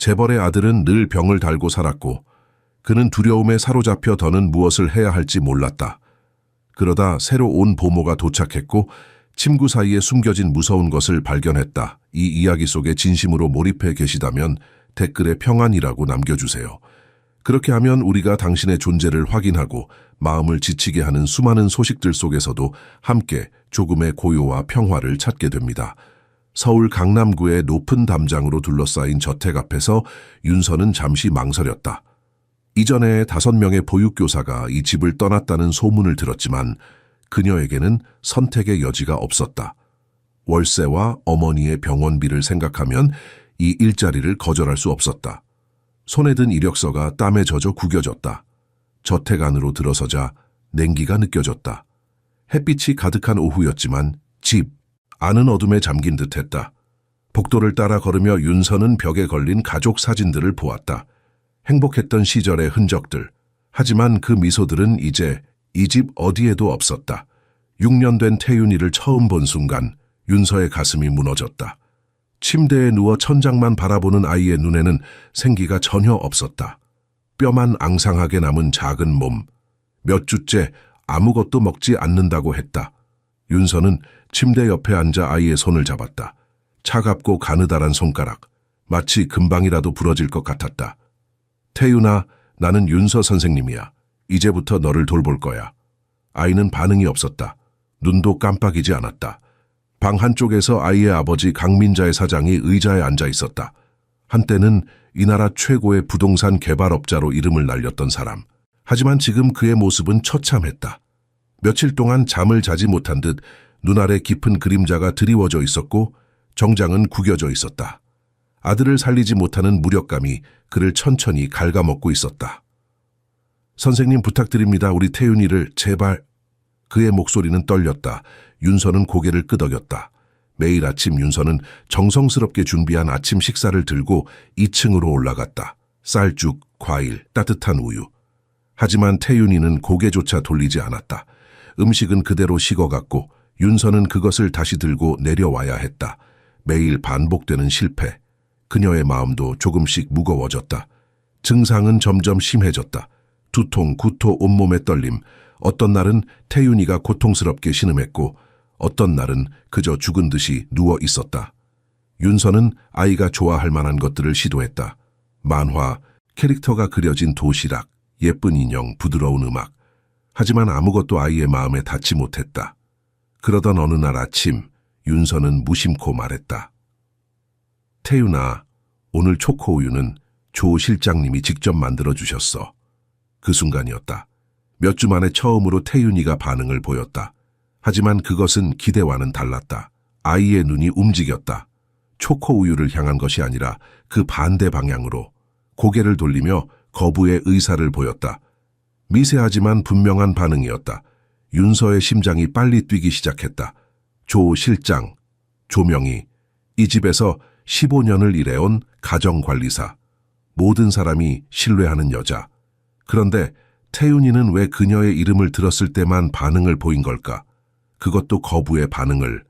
재벌의 아들은 늘 병을 달고 살았고 그는 두려움에 사로잡혀 더는 무엇을 해야 할지 몰랐다. 그러다 새로 온 보모가 도착했고 침구 사이에 숨겨진 무서운 것을 발견했다. 이 이야기 속에 진심으로 몰입해 계시다면 댓글에 평안이라고 남겨주세요. 그렇게 하면 우리가 당신의 존재를 확인하고 마음을 지치게 하는 수많은 소식들 속에서도 함께 조금의 고요와 평화를 찾게 됩니다. 서울 강남구의 높은 담장으로 둘러싸인 저택 앞에서 윤서는 잠시 망설였다. 이전에 5명의 보육교사가 이 집을 떠났다는 소문을 들었지만 그녀에게는 선택의 여지가 없었다. 월세와 어머니의 병원비를 생각하면 이 일자리를 거절할 수 없었다. 손에 든 이력서가 땀에 젖어 구겨졌다. 저택 안으로 들어서자 냉기가 느껴졌다. 햇빛이 가득한 오후였지만 집 안은 어둠에 잠긴 듯했다. 복도를 따라 걸으며 윤서는 벽에 걸린 가족 사진들을 보았다. 행복했던 시절의 흔적들. 하지만 그 미소들은 이제 이 집 어디에도 없었다. 6년 된 태윤이를 처음 본 순간 윤서의 가슴이 무너졌다. 침대에 누워 천장만 바라보는 아이의 눈에는 생기가 전혀 없었다. 뼈만 앙상하게 남은 작은 몸. 몇 주째 아무것도 먹지 않는다고 했다. 윤서는 침대 옆에 앉아 아이의 손을 잡았다. 차갑고 가느다란 손가락. 마치 금방이라도 부러질 것 같았다. 태윤아, 나는 윤서 선생님이야. 이제부터 너를 돌볼 거야. 아이는 반응이 없었다. 눈도 깜빡이지 않았다. 방 한쪽에서 아이의 아버지 강민자의 사장이 의자에 앉아 있었다. 한때는 이 나라 최고의 부동산 개발업자로 이름을 날렸던 사람. 하지만 지금 그의 모습은 처참했다. 며칠 동안 잠을 자지 못한 듯 눈 아래 깊은 그림자가 드리워져 있었고 정장은 구겨져 있었다. 아들을 살리지 못하는 무력감이 그를 천천히 갉아먹고 있었다. 선생님 부탁드립니다. 우리 태윤이를 제발. 그의 목소리는 떨렸다. 윤서는 고개를 끄덕였다. 매일 아침 윤서는 정성스럽게 준비한 아침 식사를 들고 2층으로 올라갔다. 쌀죽, 과일, 따뜻한 우유. 하지만 태윤이는 고개조차 돌리지 않았다. 음식은 그대로 식어갔고 윤서는 그것을 다시 들고 내려와야 했다. 매일 반복되는 실패. 그녀의 마음도 조금씩 무거워졌다. 증상은 점점 심해졌다. 두통, 구토, 온몸의 떨림. 어떤 날은 태윤이가 고통스럽게 신음했고 어떤 날은 그저 죽은 듯이 누워 있었다. 윤서는 아이가 좋아할 만한 것들을 시도했다. 만화, 캐릭터가 그려진 도시락, 예쁜 인형, 부드러운 음악. 하지만 아무것도 아이의 마음에 닿지 못했다. 그러던 어느 날 아침 윤서는 무심코 말했다. 태윤아, 오늘 초코우유는 조 실장님이 직접 만들어주셨어. 그 순간이었다. 몇 주 만에 처음으로 태윤이가 반응을 보였다. 하지만 그것은 기대와는 달랐다. 아이의 눈이 움직였다. 초코우유를 향한 것이 아니라 그 반대 방향으로 고개를 돌리며 거부의 의사를 보였다. 미세하지만 분명한 반응이었다. 윤서의 심장이 빨리 뛰기 시작했다. 조 실장, 조명희, 이 집에서 15년을 일해온 가정관리사. 모든 사람이 신뢰하는 여자. 그런데 태윤이는 왜 그녀의 이름을 들었을 때만 반응을 보인 걸까? 그것도 거부의 반응을.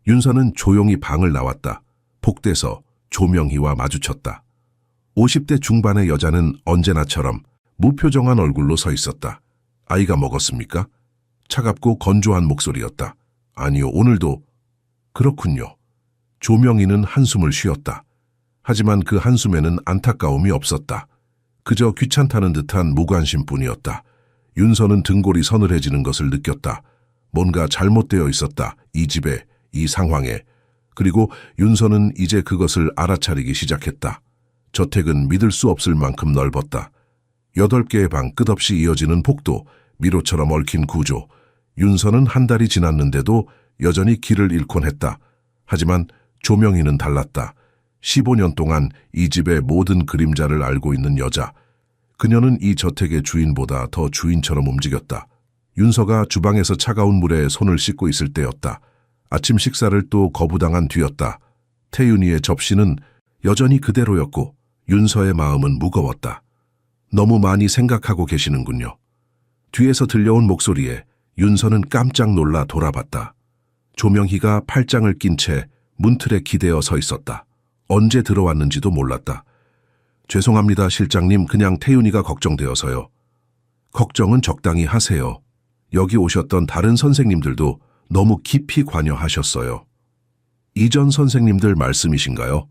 윤서는 조용히 방을 나왔다. 복대서 조명희와 마주쳤다. 50대 중반의 여자는 언제나처럼 무표정한 얼굴로 서 있었다. 아이가 먹었습니까? 차갑고 건조한 목소리였다. 아니요, 오늘도. 그렇군요. 조명희는 한숨을 쉬었다. 하지만 그 한숨에는 안타까움이 없었다. 그저 귀찮다는 듯한 무관심뿐이었다. 윤서는 등골이 서늘해지는 것을 느꼈다. 뭔가 잘못되어 있었다. 이 집에, 이 상황에. 그리고 윤서는 이제 그것을 알아차리기 시작했다. 저택은 믿을 수 없을 만큼 넓었다. 8개의 방 끝없이 이어지는 복도, 미로처럼 얽힌 구조. 윤서는 한 달이 지났는데도 여전히 길을 잃곤 했다. 하지만 조명희는 달랐다. 15년 동안 이 집의 모든 그림자를 알고 있는 여자. 그녀는 이 저택의 주인보다 더 주인처럼 움직였다. 윤서가 주방에서 차가운 물에 손을 씻고 있을 때였다. 아침 식사를 또 거부당한 뒤였다. 태윤이의 접시는 여전히 그대로였고 윤서의 마음은 무거웠다. 너무 많이 생각하고 계시는군요. 뒤에서 들려온 목소리에 윤서는 깜짝 놀라 돌아봤다. 조명희가 팔짱을 낀 채 문틀에 기대어 서 있었다. 언제 들어왔는지도 몰랐다. 죄송합니다, 실장님. 그냥 태윤이가 걱정되어서요. 걱정은 적당히 하세요. 여기 오셨던 다른 선생님들도 너무 깊이 관여하셨어요. 이전 선생님들 말씀이신가요?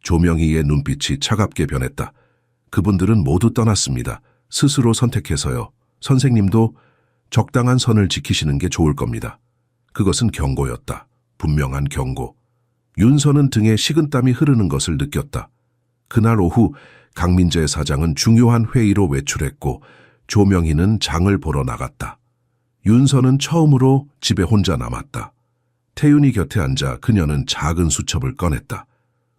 조명희의 눈빛이 차갑게 변했다. 그분들은 모두 떠났습니다. 스스로 선택해서요. 선생님도 적당한 선을 지키시는 게 좋을 겁니다. 그것은 경고였다. 분명한 경고. 윤서는 등에 식은땀이 흐르는 것을 느꼈다. 그날 오후 강민재 사장은 중요한 회의로 외출했고 조명희는 장을 보러 나갔다. 윤서는 처음으로 집에 혼자 남았다. 태윤이 곁에 앉아 그녀는 작은 수첩을 꺼냈다.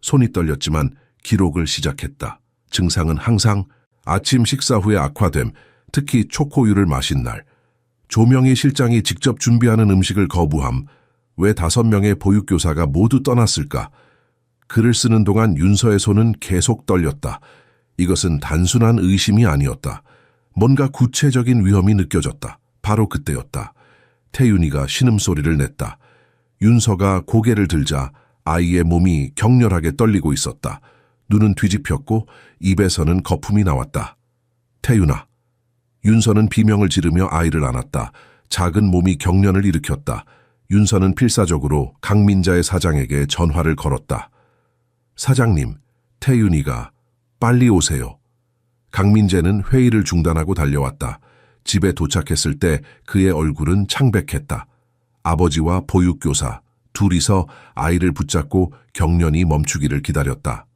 손이 떨렸지만 기록을 시작했다. 증상은 항상 아침 식사 후에 악화됨, 특히 초코우유를 마신 날, 조명희 실장이 직접 준비하는 음식을 거부함, 왜 5명의 보육교사가 모두 떠났을까? 글을 쓰는 동안 윤서의 손은 계속 떨렸다. 이것은 단순한 의심이 아니었다. 뭔가 구체적인 위험이 느껴졌다. 바로 그때였다. 태윤이가 신음소리를 냈다. 윤서가 고개를 들자 아이의 몸이 격렬하게 떨리고 있었다. 눈은 뒤집혔고 입에서는 거품이 나왔다. 태윤아. 윤서는 비명을 지르며 아이를 안았다. 작은 몸이 경련을 일으켰다. 윤서는 필사적으로 강민자의 사장에게 전화를 걸었다. 사장님, 태윤이가 빨리 오세요. 강민재는 회의를 중단하고 달려왔다. 집에 도착했을 때 그의 얼굴은 창백했다. 아버지와 보육교사 둘이서 아이를 붙잡고 경련이 멈추기를 기다렸다.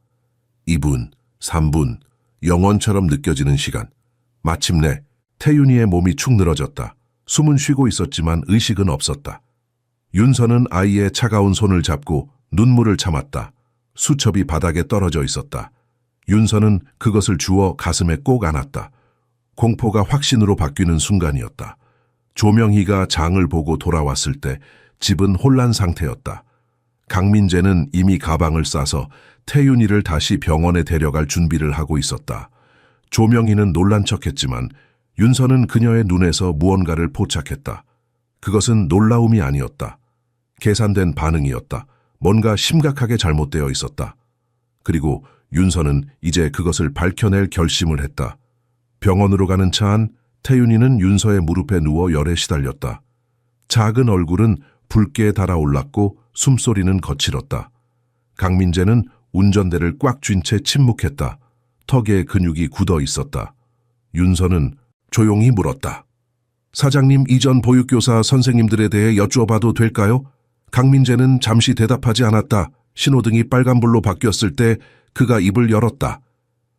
2분, 3분, 영원처럼 느껴지는 시간. 마침내 태윤이의 몸이 축 늘어졌다. 숨은 쉬고 있었지만 의식은 없었다. 윤서는 아이의 차가운 손을 잡고 눈물을 참았다. 수첩이 바닥에 떨어져 있었다. 윤서는 그것을 주워 가슴에 꼭 안았다. 공포가 확신으로 바뀌는 순간이었다. 조명희가 장을 보고 돌아왔을 때 집은 혼란 상태였다. 강민재는 이미 가방을 싸서 태윤이를 다시 병원에 데려갈 준비를 하고 있었다. 조명희는 놀란 척했지만 윤서는 그녀의 눈에서 무언가를 포착했다. 그것은 놀라움이 아니었다. 계산된 반응이었다. 뭔가 심각하게 잘못되어 있었다. 그리고 윤서는 이제 그것을 밝혀낼 결심을 했다. 병원으로 가는 차 안 태윤이는 윤서의 무릎에 누워 열에 시달렸다. 작은 얼굴은 붉게 달아올랐고 숨소리는 거칠었다. 강민재는 운전대를 꽉 쥔 채 침묵했다. 턱에 근육이 굳어 있었다. 윤서는 조용히 물었다. 사장님, 이전 보육교사 선생님들에 대해 여쭈어봐도 될까요? 강민재는 잠시 대답하지 않았다. 신호등이 빨간불로 바뀌었을 때 그가 입을 열었다.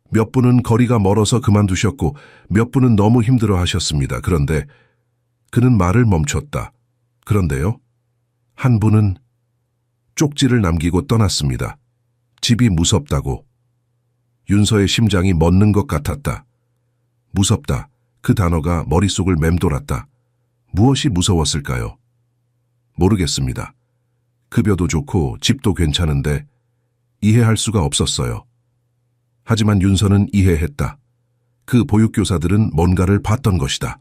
몇 분은 거리가 멀어서 그만두셨고 몇 분은 너무 힘들어 하셨습니다. 그런데 그는 말을 멈췄다. 그런데요? 한 분은 쪽지를 남기고 떠났습니다. 집이 무섭다고. 윤서의 심장이 멎는 것 같았다. 무섭다. 그 단어가 머릿속을 맴돌았다. 무엇이 무서웠을까요? 모르겠습니다. 급여도 좋고 집도 괜찮은데 이해할 수가 없었어요. 하지만 윤서는 이해했다. 그 보육교사들은 뭔가를 봤던 것이다.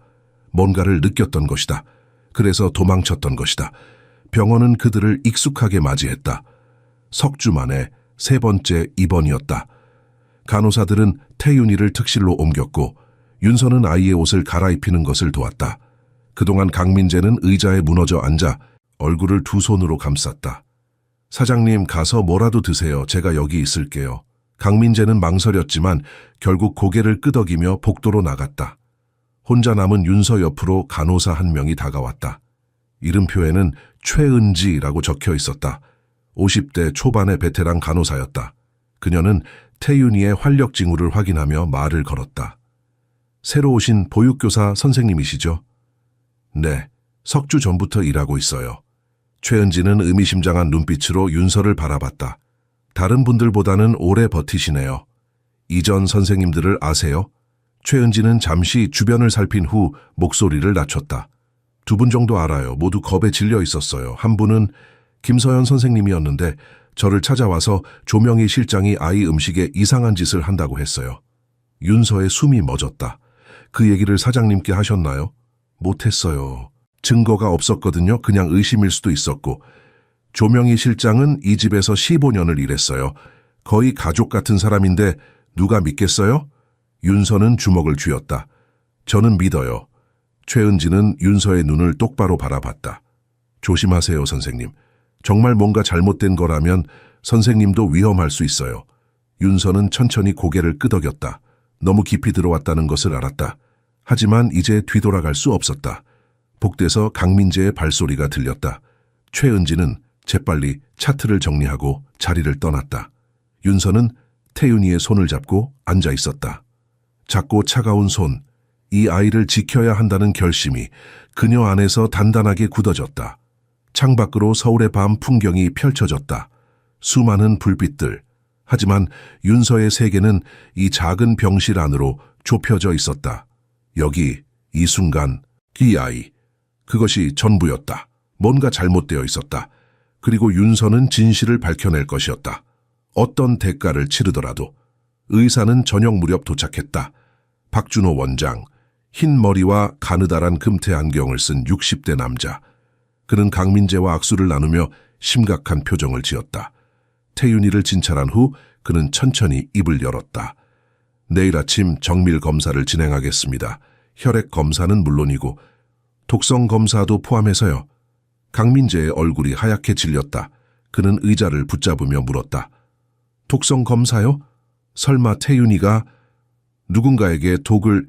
뭔가를 느꼈던 것이다. 그래서 도망쳤던 것이다. 병원은 그들을 익숙하게 맞이했다. 석주 만에 3번째 입원이었다. 간호사들은 태윤이를 특실로 옮겼고 윤서는 아이의 옷을 갈아입히는 것을 도왔다. 그동안 강민재는 의자에 무너져 앉아 얼굴을 2 손으로 감쌌다. 사장님, 가서 뭐라도 드세요. 제가 여기 있을게요. 강민재는 망설였지만 결국 고개를 끄덕이며 복도로 나갔다. 혼자 남은 윤서 옆으로 간호사 한 명이 다가왔다. 이름표에는 최은지라고 적혀 있었다. 50대 초반의 베테랑 간호사였다. 그녀는 태윤이의 활력 징후를 확인하며 말을 걸었다. 새로 오신 보육교사 선생님이시죠? 네, 석주 전부터 일하고 있어요. 최은지는 의미심장한 눈빛으로 윤서를 바라봤다. 다른 분들보다는 오래 버티시네요. 이전 선생님들을 아세요? 최은지는 잠시 주변을 살핀 후 목소리를 낮췄다. 2분 정도 알아요. 모두 겁에 질려 있었어요. 한 분은 김서연 선생님이었는데 저를 찾아와서 조명희 실장이 아이 음식에 이상한 짓을 한다고 했어요. 윤서의 숨이 멎었다. 그 얘기를 사장님께 하셨나요? 못했어요. 증거가 없었거든요. 그냥 의심일 수도 있었고. 조명희 실장은 이 집에서 15년을 일했어요. 거의 가족 같은 사람인데 누가 믿겠어요? 윤서는 주먹을 쥐었다. 저는 믿어요. 최은지는 윤서의 눈을 똑바로 바라봤다. 조심하세요, 선생님. 정말 뭔가 잘못된 거라면 선생님도 위험할 수 있어요. 윤서는 천천히 고개를 끄덕였다. 너무 깊이 들어왔다는 것을 알았다. 하지만 이제 뒤돌아갈 수 없었다. 복도에서 강민재의 발소리가 들렸다. 최은지는 재빨리 차트를 정리하고 자리를 떠났다. 윤서는 태윤이의 손을 잡고 앉아 있었다. 작고 차가운 손, 이 아이를 지켜야 한다는 결심이 그녀 안에서 단단하게 굳어졌다. 창밖으로 서울의 밤 풍경이 펼쳐졌다. 수많은 불빛들. 하지만 윤서의 세계는 이 작은 병실 안으로 좁혀져 있었다. 여기, 이 순간, 이 아이. 그것이 전부였다. 뭔가 잘못되어 있었다. 그리고 윤서는 진실을 밝혀낼 것이었다. 어떤 대가를 치르더라도. 의사는 저녁 무렵 도착했다. 박준호 원장, 흰 머리와 가느다란 금태 안경을 쓴 60대 남자. 그는 강민재와 악수를 나누며 심각한 표정을 지었다. 태윤이를 진찰한 후 그는 천천히 입을 열었다. 내일 아침 정밀 검사를 진행하겠습니다. 혈액 검사는 물론이고 독성 검사도 포함해서요. 강민재의 얼굴이 하얗게 질렸다. 그는 의자를 붙잡으며 물었다. 독성 검사요? 설마 태윤이가 누군가에게 독을...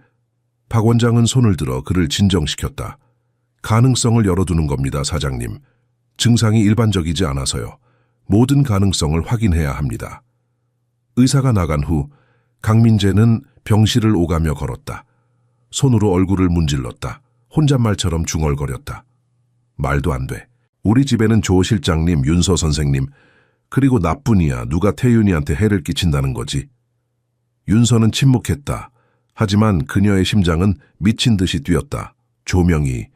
박 원장은 손을 들어 그를 진정시켰다. 가능성을 열어두는 겁니다, 사장님. 증상이 일반적이지 않아서요. 모든 가능성을 확인해야 합니다. 의사가 나간 후 강민재는 병실을 오가며 걸었다. 손으로 얼굴을 문질렀다. 혼잣말처럼 중얼거렸다. 말도 안 돼. 우리 집에는 조 실장님, 윤서 선생님, 그리고 나뿐이야. 누가 태윤이한테 해를 끼친다는 거지. 윤서는 침묵했다. 하지만 그녀의 심장은 미친 듯이 뛰었다. 조명희,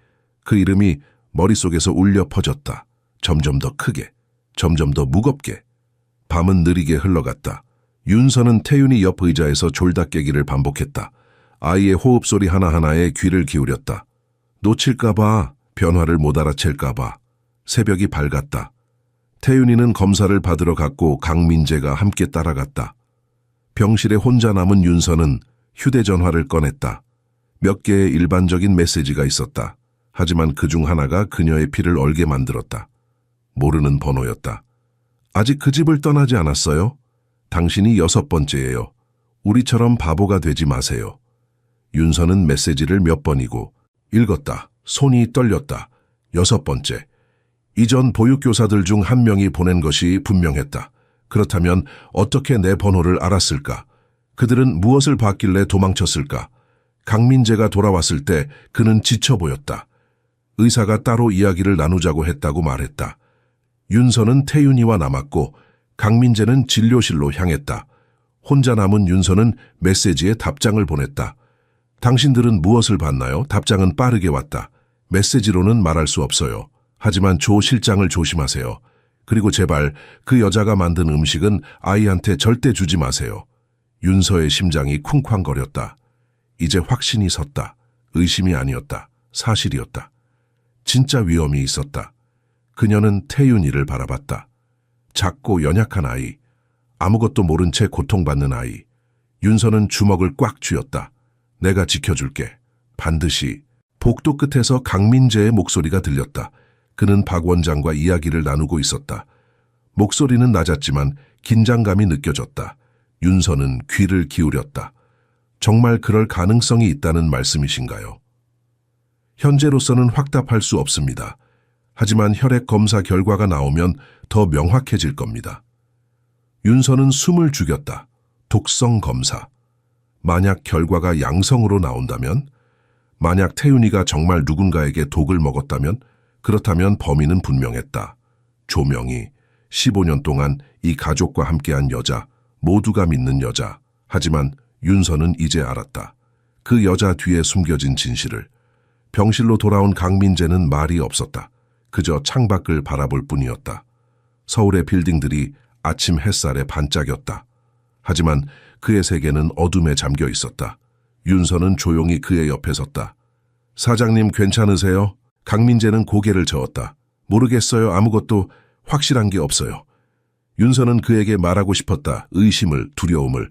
그 이름이 머릿속에서 울려 퍼졌다. 점점 더 크게, 점점 더 무겁게. 밤은 느리게 흘러갔다. 윤서는 태윤이 옆 의자에서 졸다 깨기를 반복했다. 아이의 호흡소리 하나하나에 귀를 기울였다. 놓칠까봐, 변화를 못 알아챌까봐. 새벽이 밝았다. 태윤이는 검사를 받으러 갔고 강민재가 함께 따라갔다. 병실에 혼자 남은 윤서는 휴대전화를 꺼냈다. 몇 개의 일반적인 메시지가 있었다. 하지만 그중 하나가 그녀의 피를 얼게 만들었다. 모르는 번호였다. 아직 그 집을 떠나지 않았어요? 당신이 6번째예요. 우리처럼 바보가 되지 마세요. 윤서는 메시지를 몇 번이고 읽었다. 손이 떨렸다. 6번째. 이전 보육교사들 중 한 명이 보낸 것이 분명했다. 그렇다면 어떻게 내 번호를 알았을까? 그들은 무엇을 봤길래 도망쳤을까? 강민재가 돌아왔을 때 그는 지쳐 보였다. 의사가 따로 이야기를 나누자고 했다고 말했다. 윤서는 태윤이와 남았고 강민재는 진료실로 향했다. 혼자 남은 윤서는 메시지에 답장을 보냈다. 당신들은 무엇을 봤나요? 답장은 빠르게 왔다. 메시지로는 말할 수 없어요. 하지만 조 실장을 조심하세요. 그리고 제발 그 여자가 만든 음식은 아이한테 절대 주지 마세요. 윤서의 심장이 쿵쾅거렸다. 이제 확신이 섰다. 의심이 아니었다. 사실이었다. 진짜 위험이 있었다. 그녀는 태윤이를 바라봤다. 작고 연약한 아이, 아무것도 모른 채 고통받는 아이. 윤서는 주먹을 꽉 쥐었다. 내가 지켜줄게. 반드시. 복도 끝에서 강민재의 목소리가 들렸다. 그는 박 원장과 이야기를 나누고 있었다. 목소리는 낮았지만 긴장감이 느껴졌다. 윤서는 귀를 기울였다. 정말 그럴 가능성이 있다는 말씀이신가요? 현재로서는 확답할 수 없습니다. 하지만 혈액 검사 결과가 나오면 더 명확해질 겁니다. 윤서는 숨을 죽였다. 독성 검사. 만약 결과가 양성으로 나온다면? 만약 태윤이가 정말 누군가에게 독을 먹었다면? 그렇다면 범인은 분명했다. 조명희, 15년 동안 이 가족과 함께한 여자, 모두가 믿는 여자. 하지만 윤서는 이제 알았다. 그 여자 뒤에 숨겨진 진실을. 병실로 돌아온 강민재는 말이 없었다. 그저 창밖을 바라볼 뿐이었다. 서울의 빌딩들이 아침 햇살에 반짝였다. 하지만 그의 세계는 어둠에 잠겨 있었다. 윤서는 조용히 그의 옆에 섰다. 사장님 괜찮으세요? 강민재는 고개를 저었다. 모르겠어요. 아무것도 확실한 게 없어요. 윤서는 그에게 말하고 싶었다. 의심을, 두려움을.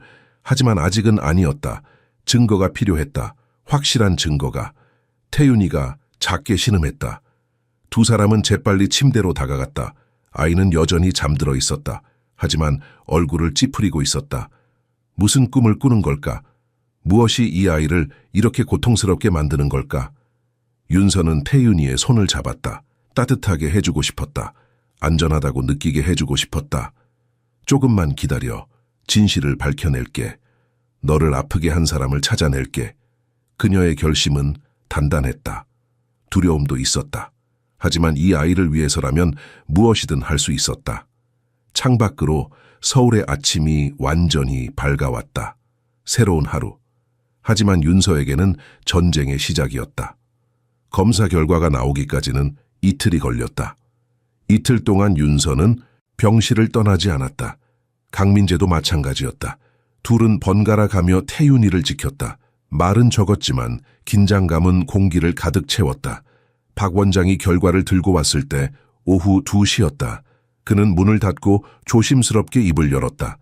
하지만 아직은 아니었다. 증거가 필요했다. 확실한 증거가. 태윤이가 작게 신음했다. 두 사람은 재빨리 침대로 다가갔다. 아이는 여전히 잠들어 있었다. 하지만 얼굴을 찌푸리고 있었다. 무슨 꿈을 꾸는 걸까? 무엇이 이 아이를 이렇게 고통스럽게 만드는 걸까? 윤서는 태윤이의 손을 잡았다. 따뜻하게 해주고 싶었다. 안전하다고 느끼게 해주고 싶었다. 조금만 기다려. 진실을 밝혀낼게. 너를 아프게 한 사람을 찾아낼게. 그녀의 결심은 단단했다. 두려움도 있었다. 하지만 이 아이를 위해서라면 무엇이든 할 수 있었다. 창밖으로 서울의 아침이 완전히 밝아왔다. 새로운 하루. 하지만 윤서에게는 전쟁의 시작이었다. 검사 결과가 나오기까지는 이틀이 걸렸다. 이틀 동안 윤서는 병실을 떠나지 않았다. 강민재도 마찬가지였다. 둘은 번갈아 가며 태윤이를 지켰다. 말은 적었지만 긴장감은 공기를 가득 채웠다. 박 원장이 결과를 들고 왔을 때 오후 2시였다. 그는 문을 닫고 조심스럽게 입을 열었다.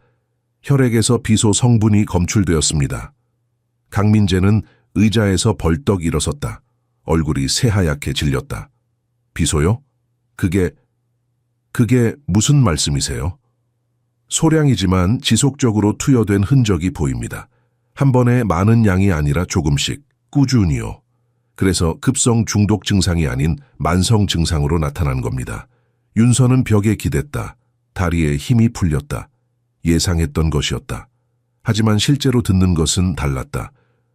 혈액에서 비소 성분이 검출되었습니다. 강민재는 의자에서 벌떡 일어섰다. 얼굴이 새하얗게 질렸다. 비소요? 그게 무슨 말씀이세요? 소량이지만 지속적으로 투여된 흔적이 보입니다. 한 번에 많은 양이 아니라 조금씩, 꾸준히요. 그래서 급성 중독 증상이 아닌 만성 증상으로 나타난 겁니다. 윤서는 벽에 기댔다. 다리에 힘이 풀렸다. 예상했던 것이었다. 하지만 실제로 듣는 것은 달랐다.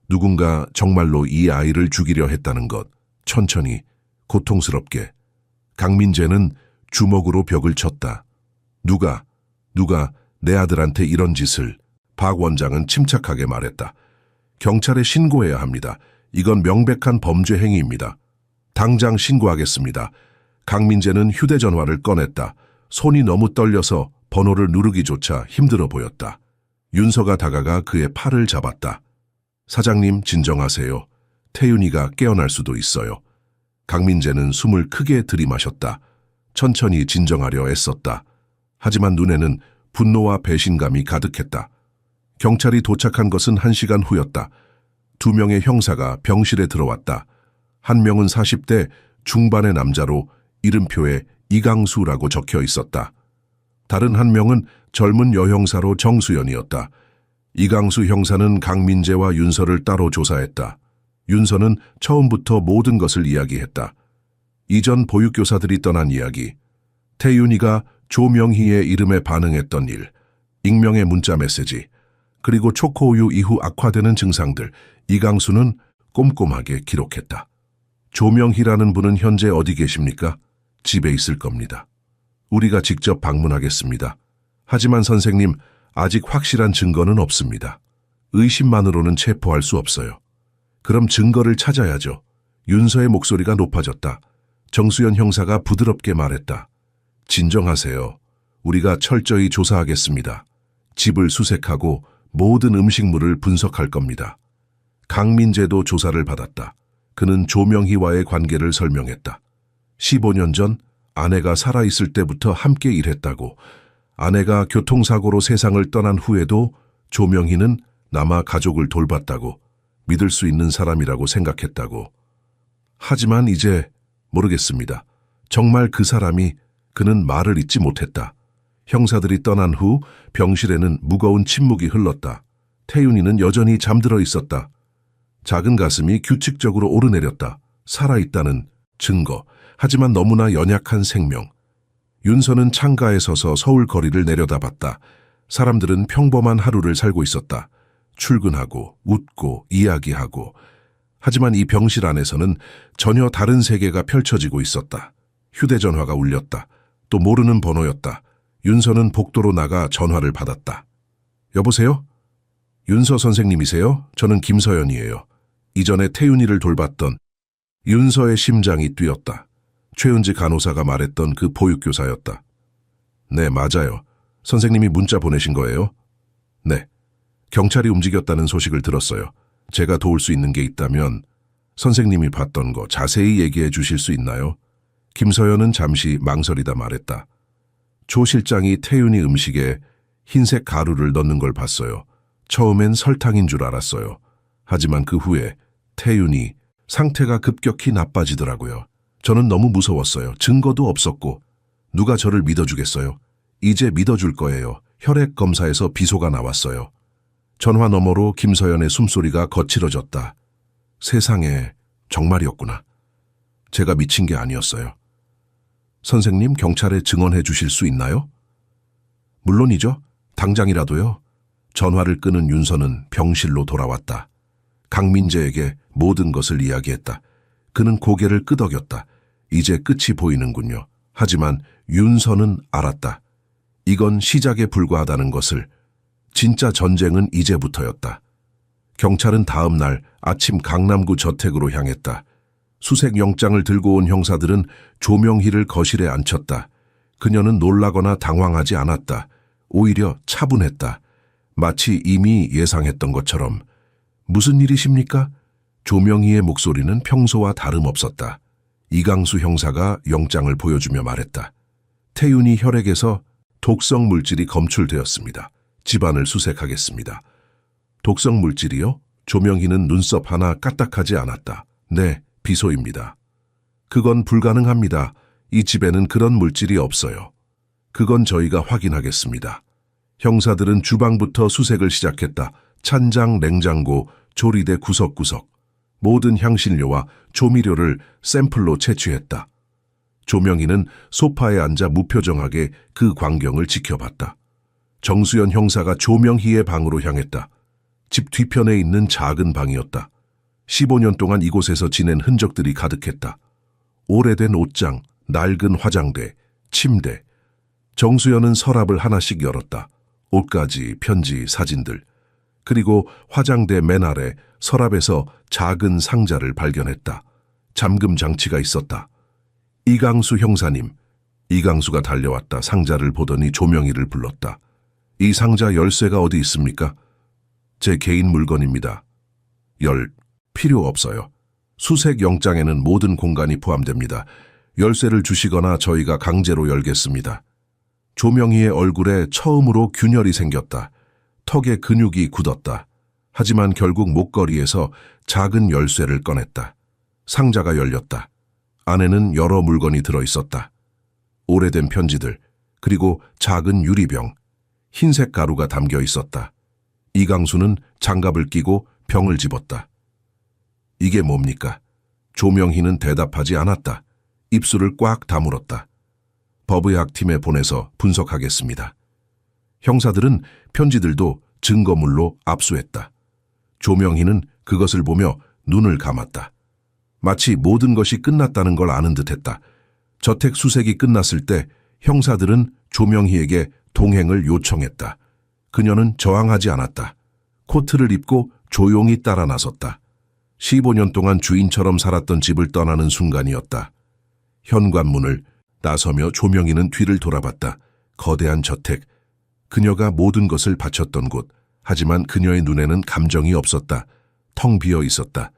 누군가 정말로 이 아이를 죽이려 했다는 것. 천천히, 고통스럽게. 강민재는 주먹으로 벽을 쳤다. 누가 내 아들한테 이런 짓을. 박 원장은 침착하게 말했다. 경찰에 신고해야 합니다. 이건 명백한 범죄 행위입니다. 당장 신고하겠습니다. 강민재는 휴대전화를 꺼냈다. 손이 너무 떨려서 번호를 누르기조차 힘들어 보였다. 윤서가 다가가 그의 팔을 잡았다. 사장님, 진정하세요. 태윤이가 깨어날 수도 있어요. 강민재는 숨을 크게 들이마셨다. 천천히 진정하려 애썼다. 하지만 눈에는 분노와 배신감이 가득했다. 경찰이 도착한 것은 1시간 후였다. 2명의 형사가 병실에 들어왔다. 한 명은 40대 중반의 남자로 이름표에 이강수라고 적혀 있었다. 다른 한 명은 젊은 여형사로 정수연이었다. 이강수 형사는 강민재와 윤서를 따로 조사했다. 윤서는 처음부터 모든 것을 이야기했다. 이전 보육교사들이 떠난 이야기, 태윤이가 조명희의 이름에 반응했던 일, 익명의 문자 메시지, 그리고 초코우유 이후 악화되는 증상들, 이강수는 꼼꼼하게 기록했다. 조명희라는 분은 현재 어디 계십니까? 집에 있을 겁니다. 우리가 직접 방문하겠습니다. 하지만 선생님, 아직 확실한 증거는 없습니다. 의심만으로는 체포할 수 없어요. 그럼 증거를 찾아야죠. 윤서의 목소리가 높아졌다. 정수연 형사가 부드럽게 말했다. 진정하세요. 우리가 철저히 조사하겠습니다. 집을 수색하고 모든 음식물을 분석할 겁니다. 강민재도 조사를 받았다. 그는 조명희와의 관계를 설명했다. 15년 전 아내가 살아있을 때부터 함께 일했다고, 아내가 교통사고로 세상을 떠난 후에도 조명희는 남아 가족을 돌봤다고, 믿을 수 있는 사람이라고 생각했다고. 하지만 이제 모르겠습니다. 정말 그 사람이, 그는 말을 잇지 못했다. 형사들이 떠난 후 병실에는 무거운 침묵이 흘렀다. 태윤이는 여전히 잠들어 있었다. 작은 가슴이 규칙적으로 오르내렸다. 살아있다는 증거, 하지만 너무나 연약한 생명. 윤서는 창가에 서서 서울 거리를 내려다봤다. 사람들은 평범한 하루를 살고 있었다. 출근하고 웃고 이야기하고. 하지만 이 병실 안에서는 전혀 다른 세계가 펼쳐지고 있었다. 휴대전화가 울렸다. 또 모르는 번호였다. 윤서는 복도로 나가 전화를 받았다. 여보세요? 윤서 선생님이세요? 저는 김서연이에요. 이전에 태윤이를 돌봤던. 윤서의 심장이 뛰었다. 최은지 간호사가 말했던 그 보육교사였다. 네, 맞아요. 선생님이 문자 보내신 거예요? 네. 경찰이 움직였다는 소식을 들었어요. 제가 도울 수 있는 게 있다면 선생님이 봤던 거 자세히 얘기해 주실 수 있나요? 김서연은 잠시 망설이다 말했다. 조 실장이 태윤이 음식에 흰색 가루를 넣는 걸 봤어요. 처음엔 설탕인 줄 알았어요. 하지만 그 후에 태윤이 상태가 급격히 나빠지더라고요. 저는 너무 무서웠어요. 증거도 없었고 누가 저를 믿어주겠어요? 이제 믿어줄 거예요. 혈액 검사에서 비소가 나왔어요. 전화 너머로 김서연의 숨소리가 거칠어졌다. 세상에 정말이었구나. 제가 미친 게 아니었어요. 선생님, 경찰에 증언해 주실 수 있나요? 물론이죠. 당장이라도요. 전화를 끊은 윤서는 병실로 돌아왔다. 강민재에게 모든 것을 이야기했다. 그는 고개를 끄덕였다. 이제 끝이 보이는군요. 하지만 윤서는 알았다. 이건 시작에 불과하다는 것을. 진짜 전쟁은 이제부터였다. 경찰은 다음 날 아침 강남구 저택으로 향했다. 수색 영장을 들고 온 형사들은 조명희를 거실에 앉혔다. 그녀는 놀라거나 당황하지 않았다. 오히려 차분했다. 마치 이미 예상했던 것처럼. 무슨 일이십니까? 조명희의 목소리는 평소와 다름없었다. 이강수 형사가 영장을 보여주며 말했다. 태윤이 혈액에서 독성 물질이 검출되었습니다. 집안을 수색하겠습니다. 독성 물질이요? 조명희는 눈썹 하나 까딱하지 않았다. 네, 비소입니다. 그건 불가능합니다. 이 집에는 그런 물질이 없어요. 그건 저희가 확인하겠습니다. 형사들은 주방부터 수색을 시작했다. 찬장, 냉장고, 조리대 구석구석. 모든 향신료와 조미료를 샘플로 채취했다. 조명희는 소파에 앉아 무표정하게 그 광경을 지켜봤다. 정수연 형사가 조명희의 방으로 향했다. 집 뒤편에 있는 작은 방이었다. 15년 동안 이곳에서 지낸 흔적들이 가득했다. 오래된 옷장, 낡은 화장대, 침대. 정수연은 서랍을 하나씩 열었다. 옷가지, 편지, 사진들. 그리고 화장대 맨 아래 서랍에서 작은 상자를 발견했다. 잠금 장치가 있었다. 이강수 형사님. 이강수가 달려왔다. 상자를 보더니 조명희를 불렀다. 이 상자 열쇠가 어디 있습니까? 제 개인 물건입니다. 필요 없어요. 수색 영장에는 모든 공간이 포함됩니다. 열쇠를 주시거나 저희가 강제로 열겠습니다. 조명희의 얼굴에 처음으로 균열이 생겼다. 턱에 근육이 굳었다. 하지만 결국 목걸이에서 작은 열쇠를 꺼냈다. 상자가 열렸다. 안에는 여러 물건이 들어있었다. 오래된 편지들, 그리고 작은 유리병, 흰색 가루가 담겨 있었다. 이강수는 장갑을 끼고 병을 집었다. 이게 뭡니까? 조명희는 대답하지 않았다. 입술을 꽉 다물었다. 법의학팀에 보내서 분석하겠습니다. 형사들은 편지들도 증거물로 압수했다. 조명희는 그것을 보며 눈을 감았다. 마치 모든 것이 끝났다는 걸 아는 듯했다. 저택 수색이 끝났을 때 형사들은 조명희에게 동행을 요청했다. 그녀는 저항하지 않았다. 코트를 입고 조용히 따라 나섰다. 15년 동안 주인처럼 살았던 집을 떠나는 순간이었다. 현관문을 나서며 조명희는 뒤를 돌아봤다. 거대한 저택. 그녀가 모든 것을 바쳤던 곳. 하지만 그녀의 눈에는 감정이 없었다. 텅 비어 있었다.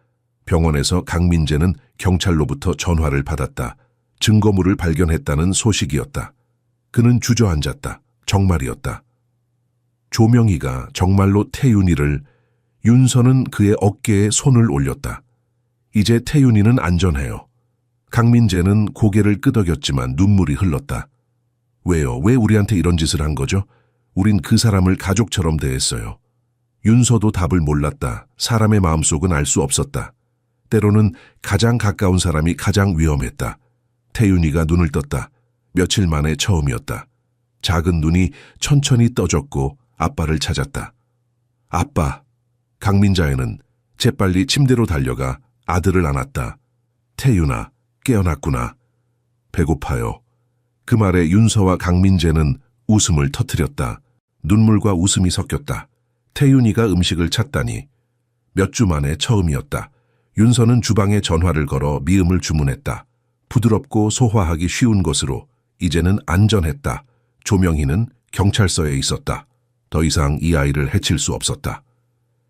병원에서 강민재는 경찰로부터 전화를 받았다. 증거물을 발견했다는 소식이었다. 그는 주저앉았다. 정말이었다. 조명희가 정말로 태윤이를. 윤서는 그의 어깨에 손을 올렸다. 이제 태윤이는 안전해요. 강민재는 고개를 끄덕였지만 눈물이 흘렀다. 왜요? 왜 우리한테 이런 짓을 한 거죠? 우린 그 사람을 가족처럼 대했어요. 윤서도 답을 몰랐다. 사람의 마음속은 알 수 없었다. 때로는 가장 가까운 사람이 가장 위험했다. 태윤이가 눈을 떴다. 며칠 만에 처음이었다. 작은 눈이 천천히 떠졌고 아빠를 찾았다. 아빠. 강민자애는 재빨리 침대로 달려가 아들을 안았다. 태윤아, 깨어났구나. 배고파요. 그 말에 윤서와 강민재는 웃음을 터뜨렸다. 눈물과 웃음이 섞였다. 태윤이가 음식을 찾다니. 몇 주 만에 처음이었다. 윤서는 주방에 전화를 걸어 미음을 주문했다. 부드럽고 소화하기 쉬운 것으로. 이제는 안전했다. 조명희는 경찰서에 있었다. 더 이상 이 아이를 해칠 수 없었다.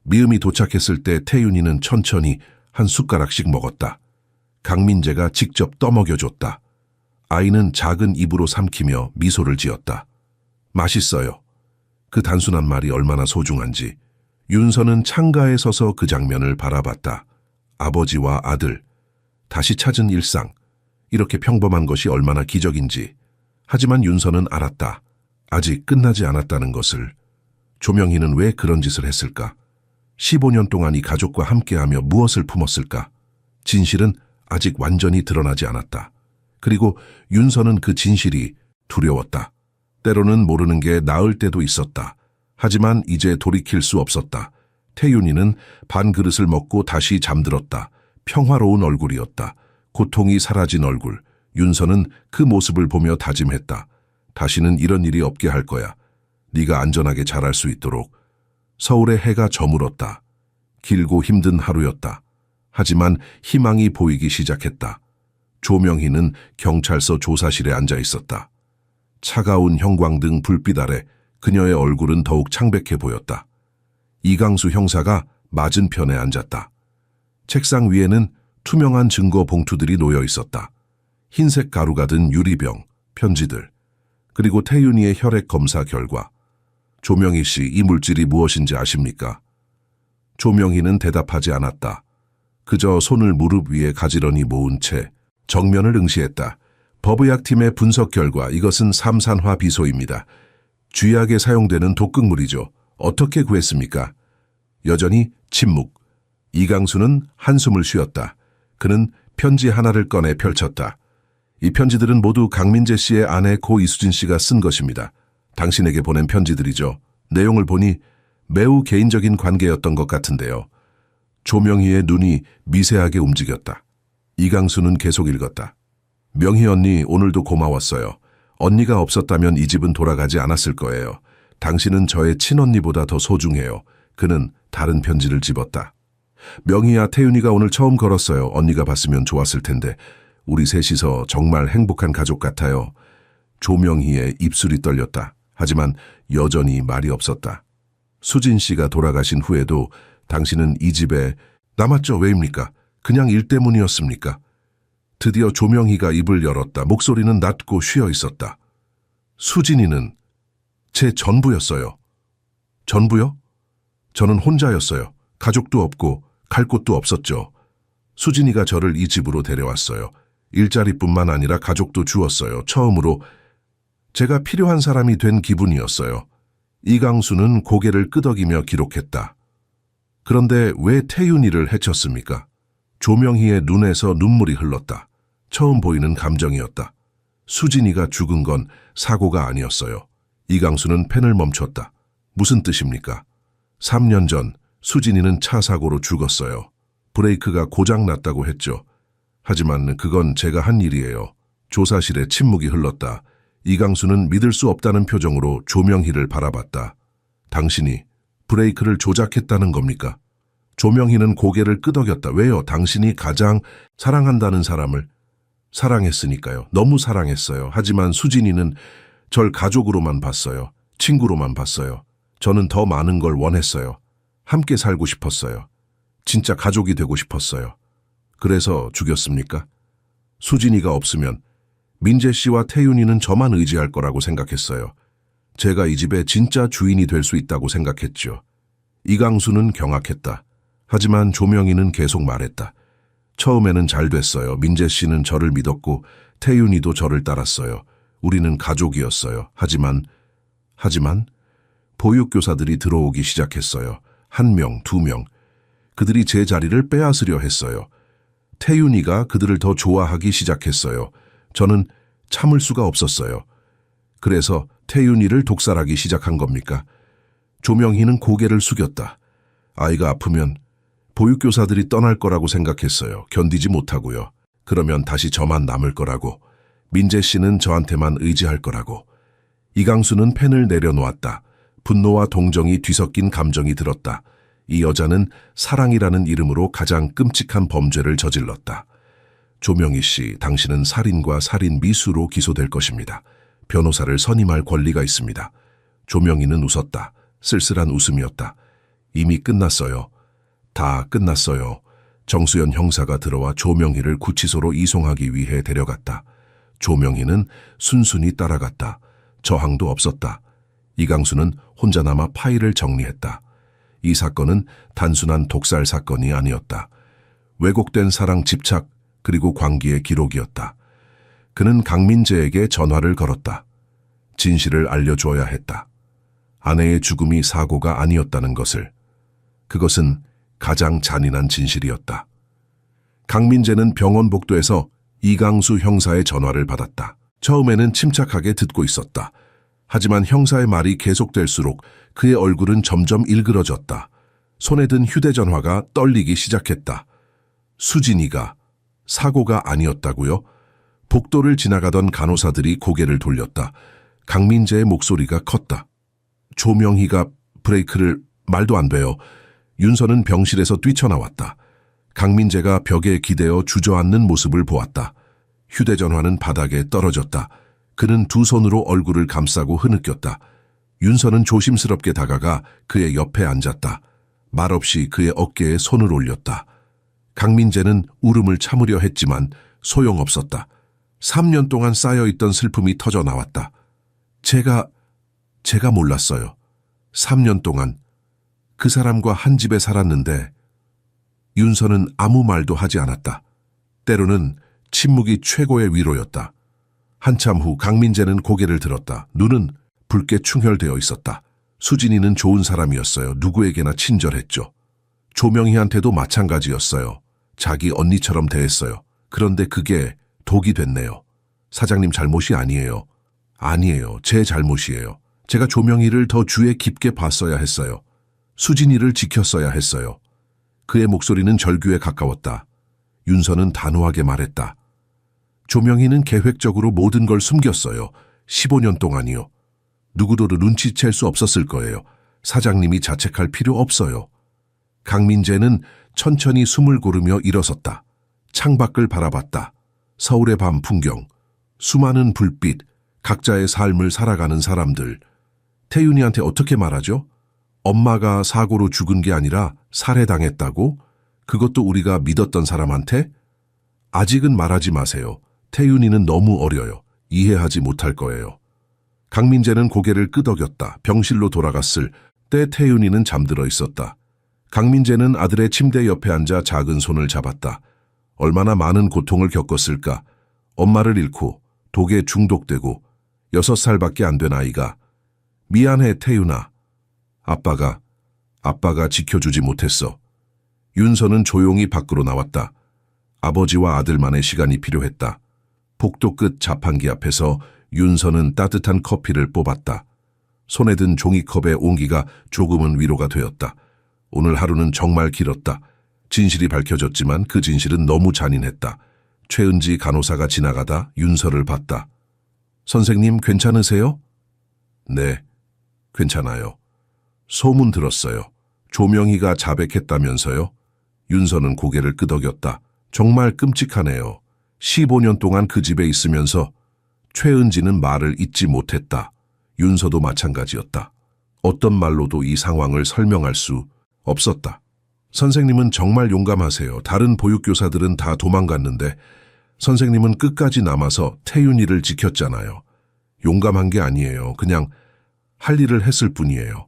미음이 도착했을 때 태윤이는 천천히 한 숟가락씩 먹었다. 강민재가 직접 떠먹여줬다. 아이는 작은 입으로 삼키며 미소를 지었다. 맛있어요. 그 단순한 말이 얼마나 소중한지. 윤서는 창가에 서서 그 장면을 바라봤다. 아버지와 아들, 다시 찾은 일상. 이렇게 평범한 것이 얼마나 기적인지. 하지만 윤서는 알았다. 아직 끝나지 않았다는 것을. 조명희는 왜 그런 짓을 했을까? 15년 동안 이 가족과 함께하며 무엇을 품었을까? 진실은 아직 완전히 드러나지 않았다. 그리고 윤서는 그 진실이 두려웠다. 때로는 모르는 게 나을 때도 있었다. 하지만 이제 돌이킬 수 없었다. 태윤이는 반 그릇을 먹고 다시 잠들었다. 평화로운 얼굴이었다. 고통이 사라진 얼굴. 윤서는 그 모습을 보며 다짐했다. 다시는 이런 일이 없게 할 거야. 네가 안전하게 자랄 수 있도록. 서울의 해가 저물었다. 길고 힘든 하루였다. 하지만 희망이 보이기 시작했다. 조명희는 경찰서 조사실에 앉아 있었다. 차가운 형광등 불빛 아래 그녀의 얼굴은 더욱 창백해 보였다. 이강수 형사가 맞은편에 앉았다. 책상 위에는 투명한 증거 봉투들이 놓여 있었다. 흰색 가루가 든 유리병, 편지들, 그리고 태윤이의 혈액 검사 결과. 조명희 씨, 이 물질이 무엇인지 아십니까? 조명희는 대답하지 않았다. 그저 손을 무릎 위에 가지런히 모은 채 정면을 응시했다. 법의학팀의 분석 결과 이것은 삼산화 비소입니다. 쥐약에 사용되는 독극물이죠. 어떻게 구했습니까? 여전히 침묵. 이강수는 한숨을 쉬었다. 그는 편지 하나를 꺼내 펼쳤다. 이 편지들은 모두 강민재 씨의 아내 고 이수진 씨가 쓴 것입니다. 당신에게 보낸 편지들이죠. 내용을 보니 매우 개인적인 관계였던 것 같은데요. 조명희의 눈이 미세하게 움직였다. 이강수는 계속 읽었다. 명희 언니, 오늘도 고마웠어요. 언니가 없었다면 이 집은 돌아가지 않았을 거예요. 당신은 저의 친언니보다 더 소중해요. 그는 다른 편지를 집었다. 명희야, 태윤이가 오늘 처음 걸었어요. 언니가 봤으면 좋았을 텐데. 우리 셋이서 정말 행복한 가족 같아요. 조명희의 입술이 떨렸다. 하지만 여전히 말이 없었다. 수진 씨가 돌아가신 후에도 당신은 이 집에 남았죠? 왜입니까? 그냥 일 때문이었습니까? 드디어 조명희가 입을 열었다. 목소리는 낮고 쉬어 있었다. 수진이는 제 전부였어요. 전부요? 저는 혼자였어요. 가족도 없고 갈 곳도 없었죠. 수진이가 저를 이 집으로 데려왔어요. 일자리뿐만 아니라 가족도 주었어요. 처음으로 제가 필요한 사람이 된 기분이었어요. 이강수는 고개를 끄덕이며 기록했다. 그런데 왜 태윤이를 해쳤습니까? 조명희의 눈에서 눈물이 흘렀다. 처음 보이는 감정이었다. 수진이가 죽은 건 사고가 아니었어요. 이강수는 펜을 멈췄다. 무슨 뜻입니까? 3년 전 수진이는 차 사고로 죽었어요. 브레이크가 고장났다고 했죠. 하지만 그건 제가 한 일이에요. 조사실에 침묵이 흘렀다. 이강수는 믿을 수 없다는 표정으로 조명희를 바라봤다. 당신이 브레이크를 조작했다는 겁니까? 조명희는 고개를 끄덕였다. 왜요? 당신이 가장 사랑한다는 사람을 사랑했으니까요. 너무 사랑했어요. 하지만 수진이는 절 가족으로만 봤어요. 친구로만 봤어요. 저는 더 많은 걸 원했어요. 함께 살고 싶었어요. 진짜 가족이 되고 싶었어요. 그래서 죽였습니까? 수진이가 없으면 민재 씨와 태윤이는 저만 의지할 거라고 생각했어요. 제가 이 집의 진짜 주인이 될 수 있다고 생각했죠. 이강수는 경악했다. 하지만 조명희는 계속 말했다. 처음에는 잘 됐어요. 민재 씨는 저를 믿었고 태윤이도 저를 따랐어요. 우리는 가족이었어요. 하지만 보육교사들이 들어오기 시작했어요. 1명, 2명. 그들이 제 자리를 빼앗으려 했어요. 태윤이가 그들을 더 좋아하기 시작했어요. 저는 참을 수가 없었어요. 그래서 태윤이를 독살하기 시작한 겁니까? 조명희는 고개를 숙였다. 아이가 아프면 보육교사들이 떠날 거라고 생각했어요. 견디지 못하고요. 그러면 다시 저만 남을 거라고. 민재 씨는 저한테만 의지할 거라고. 이강수는 펜을 내려놓았다. 분노와 동정이 뒤섞인 감정이 들었다. 이 여자는 사랑이라는 이름으로 가장 끔찍한 범죄를 저질렀다. 조명희 씨, 당신은 살인과 살인 미수로 기소될 것입니다. 변호사를 선임할 권리가 있습니다. 조명희는 웃었다. 쓸쓸한 웃음이었다. 이미 끝났어요. 다 끝났어요. 정수연 형사가 들어와 조명희를 구치소로 이송하기 위해 데려갔다. 조명희는 순순히 따라갔다. 저항도 없었다. 이강수는 혼자 남아 파일을 정리했다. 이 사건은 단순한 독살 사건이 아니었다. 왜곡된 사랑 집착 그리고 광기의 기록이었다. 그는 강민재에게 전화를 걸었다. 진실을 알려줘야 했다. 아내의 죽음이 사고가 아니었다는 것을. 그것은 가장 잔인한 진실이었다. 강민재는 병원 복도에서 이강수 형사의 전화를 받았다. 처음에는 침착하게 듣고 있었다. 하지만 형사의 말이 계속될수록 그의 얼굴은 점점 일그러졌다. 손에 든 휴대전화가 떨리기 시작했다. 수진이가 사고가 아니었다고요? 복도를 지나가던 간호사들이 고개를 돌렸다. 강민재의 목소리가 컸다. 조명희가 브레이크를 말도 안 돼요. 윤서는 병실에서 뛰쳐나왔다. 강민재가 벽에 기대어 주저앉는 모습을 보았다. 휴대전화는 바닥에 떨어졌다. 그는 두 손으로 얼굴을 감싸고 흐느꼈다. 윤서는 조심스럽게 다가가 그의 옆에 앉았다. 말없이 그의 어깨에 손을 올렸다. 강민재는 울음을 참으려 했지만 소용없었다. 3년 동안 쌓여있던 슬픔이 터져 나왔다. 제가 몰랐어요. 3년 동안 그 사람과 한 집에 살았는데. 윤서는 아무 말도 하지 않았다. 때로는 침묵이 최고의 위로였다. 한참 후 강민재는 고개를 들었다. 눈은 붉게 충혈되어 있었다. 수진이는 좋은 사람이었어요. 누구에게나 친절했죠. 조명희한테도 마찬가지였어요. 자기 언니처럼 대했어요. 그런데 그게 독이 됐네요. 사장님 잘못이 아니에요. 아니에요. 제 잘못이에요. 제가 조명희를 더 주의 깊게 봤어야 했어요. 수진이를 지켰어야 했어요. 그의 목소리는 절규에 가까웠다. 윤서는 단호하게 말했다. 조명희는 계획적으로 모든 걸 숨겼어요. 15년 동안이요. 누구도 눈치챌 수 없었을 거예요. 사장님이 자책할 필요 없어요. 강민재는 천천히 숨을 고르며 일어섰다. 창밖을 바라봤다. 서울의 밤 풍경, 수많은 불빛, 각자의 삶을 살아가는 사람들. 태윤이한테 어떻게 말하죠? 엄마가 사고로 죽은 게 아니라 살해당했다고? 그것도 우리가 믿었던 사람한테? 아직은 말하지 마세요. 태윤이는 너무 어려요. 이해하지 못할 거예요. 강민재는 고개를 끄덕였다. 병실로 돌아갔을 때 태윤이는 잠들어 있었다. 강민재는 아들의 침대 옆에 앉아 작은 손을 잡았다. 얼마나 많은 고통을 겪었을까. 엄마를 잃고 독에 중독되고 6살밖에 안 된 아이가. 미안해 태윤아. 아빠가 지켜주지 못했어. 윤서는 조용히 밖으로 나왔다. 아버지와 아들만의 시간이 필요했다. 복도 끝 자판기 앞에서 윤서는 따뜻한 커피를 뽑았다. 손에 든 종이컵의 온기가 조금은 위로가 되었다. 오늘 하루는 정말 길었다. 진실이 밝혀졌지만 그 진실은 너무 잔인했다. 최은지 간호사가 지나가다 윤서를 봤다. 선생님 괜찮으세요? 네, 괜찮아요. 소문 들었어요. 조명희가 자백했다면서요? 윤서는 고개를 끄덕였다. 정말 끔찍하네요. 15년 동안 그 집에 있으면서. 최은지는 말을 잇지 못했다. 윤서도 마찬가지였다. 어떤 말로도 이 상황을 설명할 수 없었다. 선생님은 정말 용감하세요. 다른 보육교사들은 다 도망갔는데 선생님은 끝까지 남아서 태윤이를 지켰잖아요. 용감한 게 아니에요. 그냥 할 일을 했을 뿐이에요.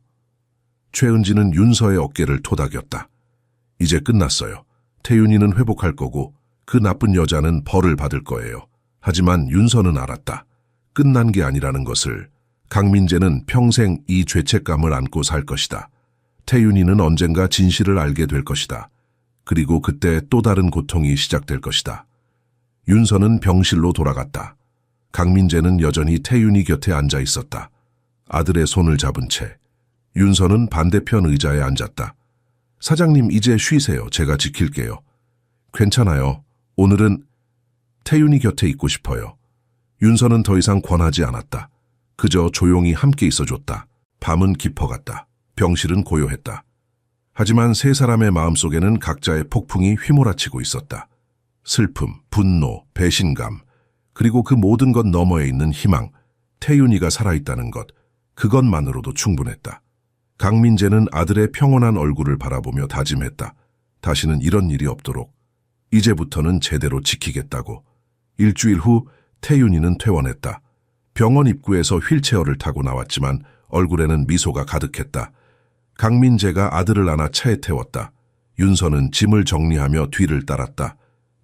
최은지는 윤서의 어깨를 토닥였다. 이제 끝났어요. 태윤이는 회복할 거고 그 나쁜 여자는 벌을 받을 거예요. 하지만 윤서는 알았다. 끝난 게 아니라는 것을. 강민재는 평생 이 죄책감을 안고 살 것이다. 태윤이는 언젠가 진실을 알게 될 것이다. 그리고 그때 또 다른 고통이 시작될 것이다. 윤서는 병실로 돌아갔다. 강민재는 여전히 태윤이 곁에 앉아 있었다. 아들의 손을 잡은 채. 윤서는 반대편 의자에 앉았다. 사장님 이제 쉬세요. 제가 지킬게요. 괜찮아요. 오늘은 태윤이 곁에 있고 싶어요. 윤서는 더 이상 권하지 않았다. 그저 조용히 함께 있어줬다. 밤은 깊어갔다. 병실은 고요했다. 하지만 세 사람의 마음속에는 각자의 폭풍이 휘몰아치고 있었다. 슬픔, 분노, 배신감, 그리고 그 모든 것 너머에 있는 희망, 태윤이가 살아있다는 것, 그것만으로도 충분했다. 강민재는 아들의 평온한 얼굴을 바라보며 다짐했다. 다시는 이런 일이 없도록. 이제부터는 제대로 지키겠다고. 일주일 후 태윤이는 퇴원했다. 병원 입구에서 휠체어를 타고 나왔지만 얼굴에는 미소가 가득했다. 강민재가 아들을 안아 차에 태웠다. 윤서는 짐을 정리하며 뒤를 따랐다.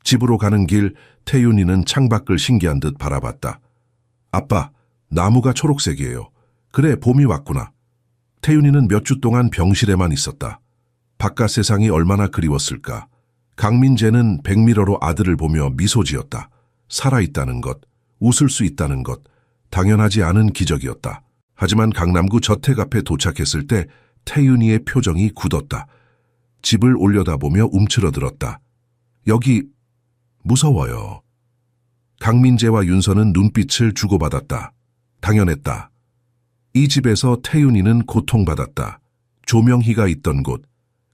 집으로 가는 길 태윤이는 창밖을 신기한 듯 바라봤다. 아빠, 나무가 초록색이에요. 그래, 봄이 왔구나. 태윤이는 몇 주 동안 병실에만 있었다. 바깥 세상이 얼마나 그리웠을까. 강민재는 백미러로 아들을 보며 미소 지었다. 살아있다는 것, 웃을 수 있다는 것, 당연하지 않은 기적이었다. 하지만 강남구 저택 앞에 도착했을 때 태윤이의 표정이 굳었다. 집을 올려다보며 움츠러들었다. 여기 무서워요. 강민재와 윤서는 눈빛을 주고받았다. 당연했다. 이 집에서 태윤이는 고통받았다. 조명희가 있던 곳.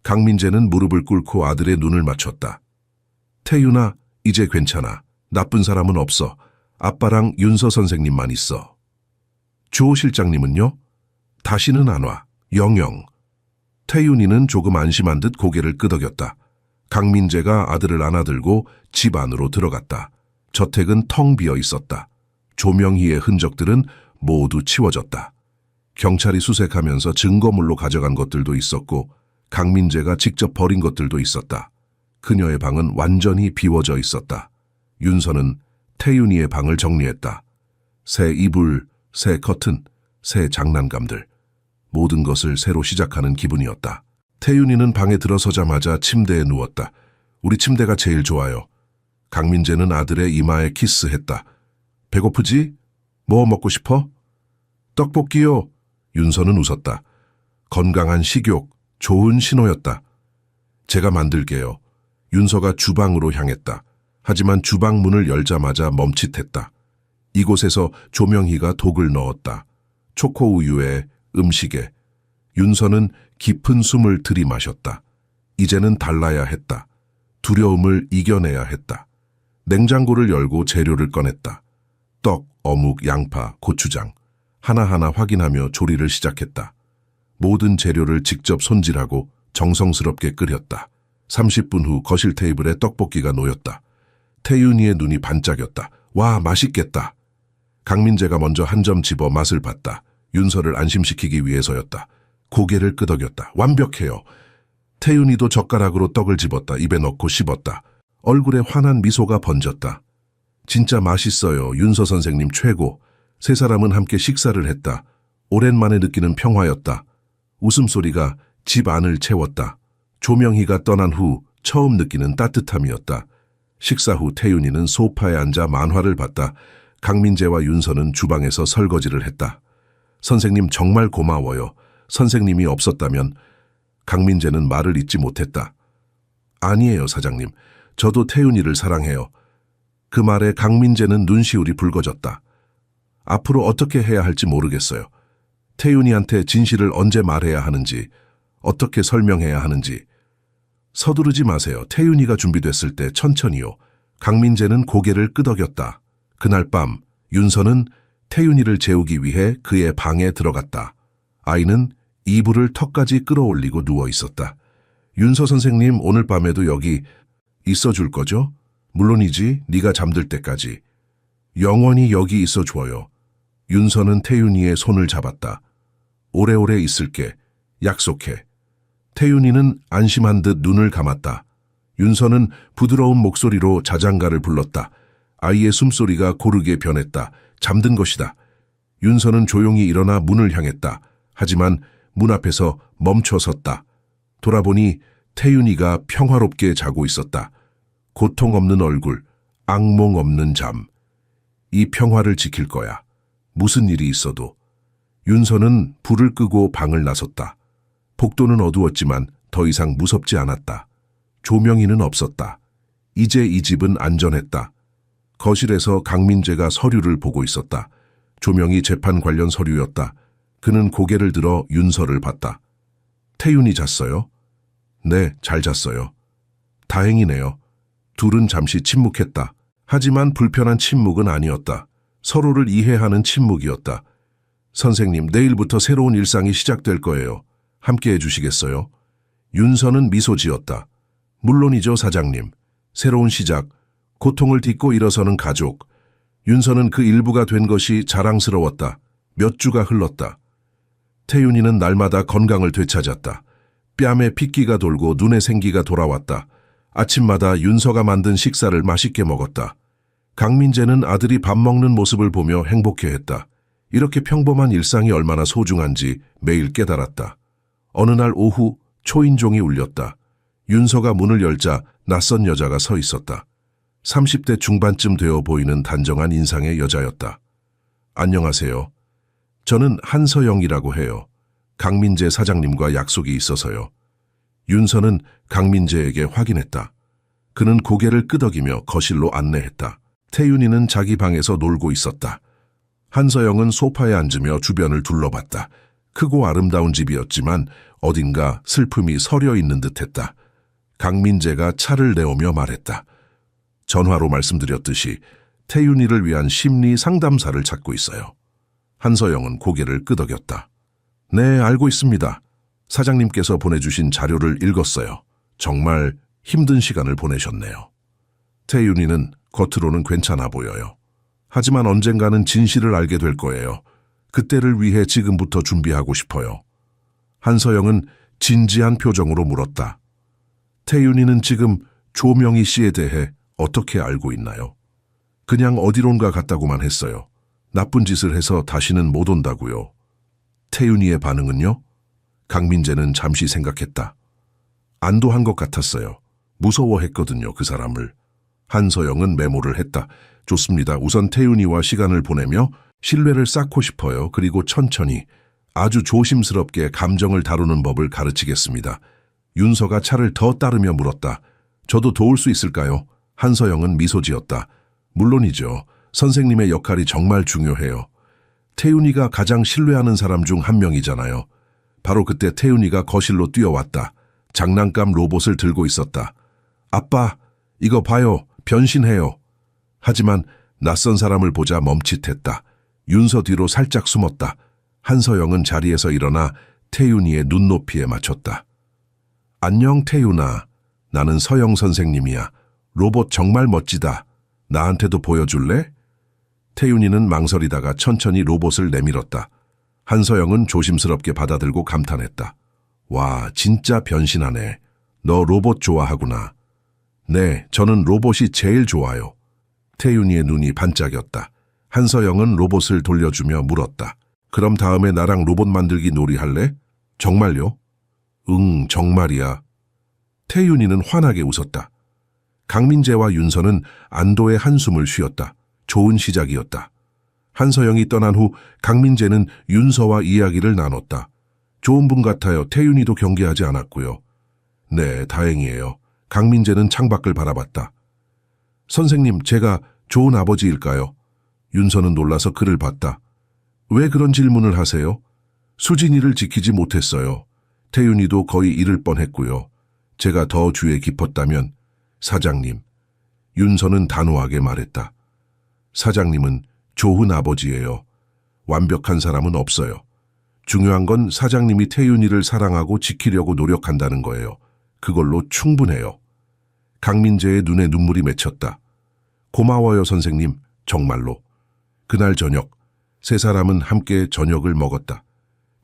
강민재는 무릎을 꿇고 아들의 눈을 맞췄다. 태윤아, 이제 괜찮아. 나쁜 사람은 없어. 아빠랑 윤서 선생님만 있어. 조 실장님은요? 다시는 안 와. 영영. 태윤이는 조금 안심한 듯 고개를 끄덕였다. 강민재가 아들을 안아들고 집 안으로 들어갔다. 저택은 텅 비어 있었다. 조명희의 흔적들은 모두 치워졌다. 경찰이 수색하면서 증거물로 가져간 것들도 있었고 강민재가 직접 버린 것들도 있었다. 그녀의 방은 완전히 비워져 있었다. 윤서는 태윤이의 방을 정리했다. 새 이불, 새 커튼, 새 장난감들. 모든 것을 새로 시작하는 기분이었다. 태윤이는 방에 들어서자마자 침대에 누웠다. 우리 침대가 제일 좋아요. 강민재는 아들의 이마에 키스했다. 배고프지? 뭐 먹고 싶어? 떡볶이요. 윤서는 웃었다. 건강한 식욕, 좋은 신호였다. 제가 만들게요. 윤서가 주방으로 향했다. 하지만 주방 문을 열자마자 멈칫했다. 이곳에서 조명희가 독을 넣었다. 초코우유에 음식에. 윤서는 깊은 숨을 들이마셨다. 이제는 달라야 했다. 두려움을 이겨내야 했다. 냉장고를 열고 재료를 꺼냈다. 떡, 어묵, 양파, 고추장. 하나하나 확인하며 조리를 시작했다. 모든 재료를 직접 손질하고 정성스럽게 끓였다. 30분 후 거실 테이블에 떡볶이가 놓였다. 태윤이의 눈이 반짝였다. 와, 맛있겠다. 강민재가 먼저 한 점 집어 맛을 봤다. 윤서를 안심시키기 위해서였다. 고개를 끄덕였다. 완벽해요. 태윤이도 젓가락으로 떡을 집었다. 입에 넣고 씹었다. 얼굴에 환한 미소가 번졌다. 진짜 맛있어요. 윤서 선생님 최고. 세 사람은 함께 식사를 했다. 오랜만에 느끼는 평화였다. 웃음소리가 집 안을 채웠다. 조명희가 떠난 후 처음 느끼는 따뜻함이었다. 식사 후 태윤이는 소파에 앉아 만화를 봤다. 강민재와 윤서는 주방에서 설거지를 했다. 선생님 정말 고마워요. 선생님이 없었다면. 강민재는 말을 잇지 못했다. 아니에요, 사장님. 저도 태윤이를 사랑해요. 그 말에 강민재는 눈시울이 붉어졌다. 앞으로 어떻게 해야 할지 모르겠어요. 태윤이한테 진실을 언제 말해야 하는지, 어떻게 설명해야 하는지. 서두르지 마세요. 태윤이가 준비됐을 때 천천히요. 강민재는 고개를 끄덕였다. 그날 밤 윤서는 태윤이를 재우기 위해 그의 방에 들어갔다. 아이는 이불을 턱까지 끌어올리고 누워 있었다. 윤서 선생님, 오늘 밤에도 여기 있어줄 거죠? 물론이지. 네가 잠들 때까지. 영원히 여기 있어줘요. 윤서는 태윤이의 손을 잡았다. 오래오래 있을게. 약속해. 태윤이는 안심한 듯 눈을 감았다. 윤서는 부드러운 목소리로 자장가를 불렀다. 아이의 숨소리가 고르게 변했다. 잠든 것이다. 윤서는 조용히 일어나 문을 향했다. 하지만 문 앞에서 멈춰 섰다. 돌아보니 태윤이가 평화롭게 자고 있었다. 고통 없는 얼굴, 악몽 없는 잠. 이 평화를 지킬 거야. 무슨 일이 있어도. 윤서는 불을 끄고 방을 나섰다. 복도는 어두웠지만 더 이상 무섭지 않았다. 조명희는 없었다. 이제 이 집은 안전했다. 거실에서 강민재가 서류를 보고 있었다. 조명희 재판 관련 서류였다. 그는 고개를 들어 윤서를 봤다. 태윤이 잤어요? 네, 잘 잤어요. 다행이네요. 둘은 잠시 침묵했다. 하지만 불편한 침묵은 아니었다. 서로를 이해하는 침묵이었다. 선생님, 내일부터 새로운 일상이 시작될 거예요. 함께 해주시겠어요? 윤서는 미소 지었다. 물론이죠, 사장님. 새로운 시작, 고통을 딛고 일어서는 가족. 윤서는 그 일부가 된 것이 자랑스러웠다. 몇 주가 흘렀다. 태윤이는 날마다 건강을 되찾았다. 뺨에 핏기가 돌고 눈에 생기가 돌아왔다. 아침마다 윤서가 만든 식사를 맛있게 먹었다. 강민재는 아들이 밥 먹는 모습을 보며 행복해했다. 이렇게 평범한 일상이 얼마나 소중한지 매일 깨달았다. 어느 날 오후 초인종이 울렸다. 윤서가 문을 열자 낯선 여자가 서 있었다. 30대 중반쯤 되어 보이는 단정한 인상의 여자였다. 안녕하세요. 저는 한서영이라고 해요. 강민재 사장님과 약속이 있어서요. 윤서는 강민재에게 확인했다. 그는 고개를 끄덕이며 거실로 안내했다. 태윤이는 자기 방에서 놀고 있었다. 한서영은 소파에 앉으며 주변을 둘러봤다. 크고 아름다운 집이었지만 어딘가 슬픔이 서려 있는 듯했다. 강민재가 차를 내오며 말했다. 전화로 말씀드렸듯이 태윤이를 위한 심리 상담사를 찾고 있어요. 한서영은 고개를 끄덕였다. 네, 알고 있습니다. 사장님께서 보내주신 자료를 읽었어요. 정말 힘든 시간을 보내셨네요. 태윤이는 겉으로는 괜찮아 보여요. 하지만 언젠가는 진실을 알게 될 거예요. 그때를 위해 지금부터 준비하고 싶어요. 한서영은 진지한 표정으로 물었다. 태윤이는 지금 조명희 씨에 대해 어떻게 알고 있나요? 그냥 어디론가 갔다고만 했어요. 나쁜 짓을 해서 다시는 못 온다고요. 태윤이의 반응은요? 강민재는 잠시 생각했다. 안도한 것 같았어요. 무서워했거든요, 그 사람을. 한서영은 메모를 했다. 좋습니다. 우선 태윤이와 시간을 보내며 신뢰를 쌓고 싶어요. 그리고 천천히 아주 조심스럽게 감정을 다루는 법을 가르치겠습니다. 윤서가 차를 더 따르며 물었다. 저도 도울 수 있을까요? 한서영은 미소 지었다. 물론이죠. 선생님의 역할이 정말 중요해요. 태윤이가 가장 신뢰하는 사람 중 한 명이잖아요. 바로 그때 태윤이가 거실로 뛰어왔다. 장난감 로봇을 들고 있었다. 아빠, 이거 봐요. 변신해요. 하지만 낯선 사람을 보자 멈칫했다. 윤서 뒤로 살짝 숨었다. 한서영은 자리에서 일어나 태윤이의 눈높이에 맞췄다. 안녕 태윤아. 나는 서영 선생님이야. 로봇 정말 멋지다. 나한테도 보여줄래? 태윤이는 망설이다가 천천히 로봇을 내밀었다. 한서영은 조심스럽게 받아들고 감탄했다. 와, 진짜 변신하네. 너 로봇 좋아하구나. 네, 저는 로봇이 제일 좋아요. 태윤이의 눈이 반짝였다. 한서영은 로봇을 돌려주며 물었다. 그럼 다음에 나랑 로봇 만들기 놀이 할래? 정말요? 응, 정말이야. 태윤이는 환하게 웃었다. 강민재와 윤서는 안도의 한숨을 쉬었다. 좋은 시작이었다. 한서영이 떠난 후 강민재는 윤서와 이야기를 나눴다. 좋은 분 같아요. 태윤이도 경계하지 않았고요. 네, 다행이에요. 강민재는 창밖을 바라봤다. 선생님, 제가 좋은 아버지일까요? 윤서는 놀라서 그를 봤다. 왜 그런 질문을 하세요? 수진이를 지키지 못했어요. 태윤이도 거의 잃을 뻔했고요. 제가 더 주에 깊었다면 사장님. 윤서는 단호하게 말했다. 사장님은 좋은 아버지예요. 완벽한 사람은 없어요. 중요한 건 사장님이 태윤이를 사랑하고 지키려고 노력한다는 거예요. 그걸로 충분해요. 강민재의 눈에 눈물이 맺혔다. 고마워요, 선생님. 정말로. 그날 저녁, 세 사람은 함께 저녁을 먹었다.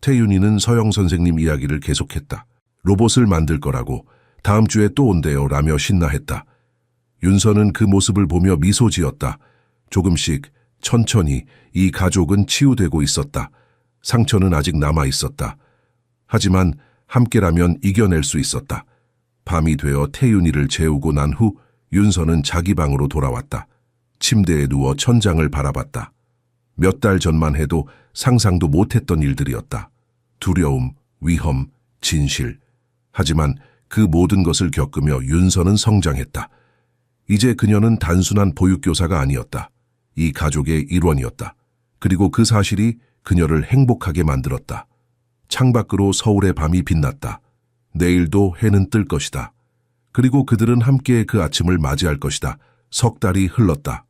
태윤이는 서영 선생님 이야기를 계속했다. 로봇을 만들 거라고, 다음 주에 또 온대요 라며 신나했다. 윤서는 그 모습을 보며 미소 지었다. 조금씩, 천천히 이 가족은 치유되고 있었다. 상처는 아직 남아 있었다. 하지만 함께라면 이겨낼 수 있었다. 밤이 되어 태윤이를 재우고 난 후 윤서는 자기 방으로 돌아왔다. 침대에 누워 천장을 바라봤다. 몇 달 전만 해도 상상도 못했던 일들이었다. 두려움, 위험, 진실. 하지만 그 모든 것을 겪으며 윤서는 성장했다. 이제 그녀는 단순한 보육교사가 아니었다. 이 가족의 일원이었다. 그리고 그 사실이 그녀를 행복하게 만들었다. 창밖으로 서울의 밤이 빛났다. 내일도 해는 뜰 것이다. 그리고 그들은 함께 그 아침을 맞이할 것이다. 석 달이 흘렀다.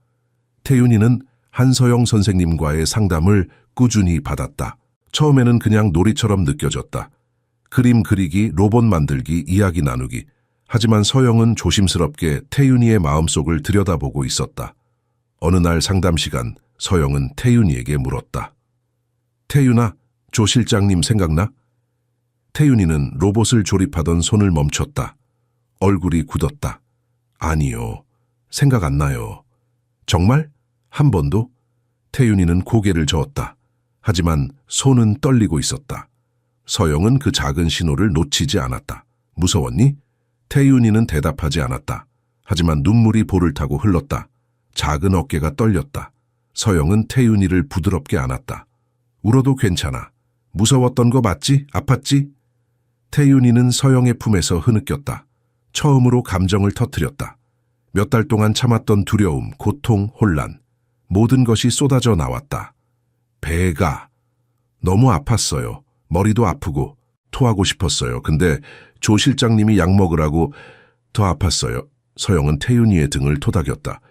태윤이는 한서영 선생님과의 상담을 꾸준히 받았다. 처음에는 그냥 놀이처럼 느껴졌다. 그림 그리기, 로봇 만들기, 이야기 나누기. 하지만 서영은 조심스럽게 태윤이의 마음속을 들여다보고 있었다. 어느 날 상담 시간, 서영은 태윤이에게 물었다. 태윤아, 조 실장님 생각나? 태윤이는 로봇을 조립하던 손을 멈췄다. 얼굴이 굳었다. 아니요. 생각 안 나요. 정말? 한 번도? 태윤이는 고개를 저었다. 하지만 손은 떨리고 있었다. 서영은 그 작은 신호를 놓치지 않았다. 무서웠니? 태윤이는 대답하지 않았다. 하지만 눈물이 볼을 타고 흘렀다. 작은 어깨가 떨렸다. 서영은 태윤이를 부드럽게 안았다. 울어도 괜찮아. 무서웠던 거 맞지? 아팠지? 태윤이는 서영의 품에서 흐느꼈다. 처음으로 감정을 터뜨렸다. 몇 달 동안 참았던 두려움, 고통, 혼란, 모든 것이 쏟아져 나왔다. 배가 너무 아팠어요. 머리도 아프고 토하고 싶었어요. 근데 조 실장님이 약 먹으라고 더 아팠어요. 서영은 태윤이의 등을 토닥였다.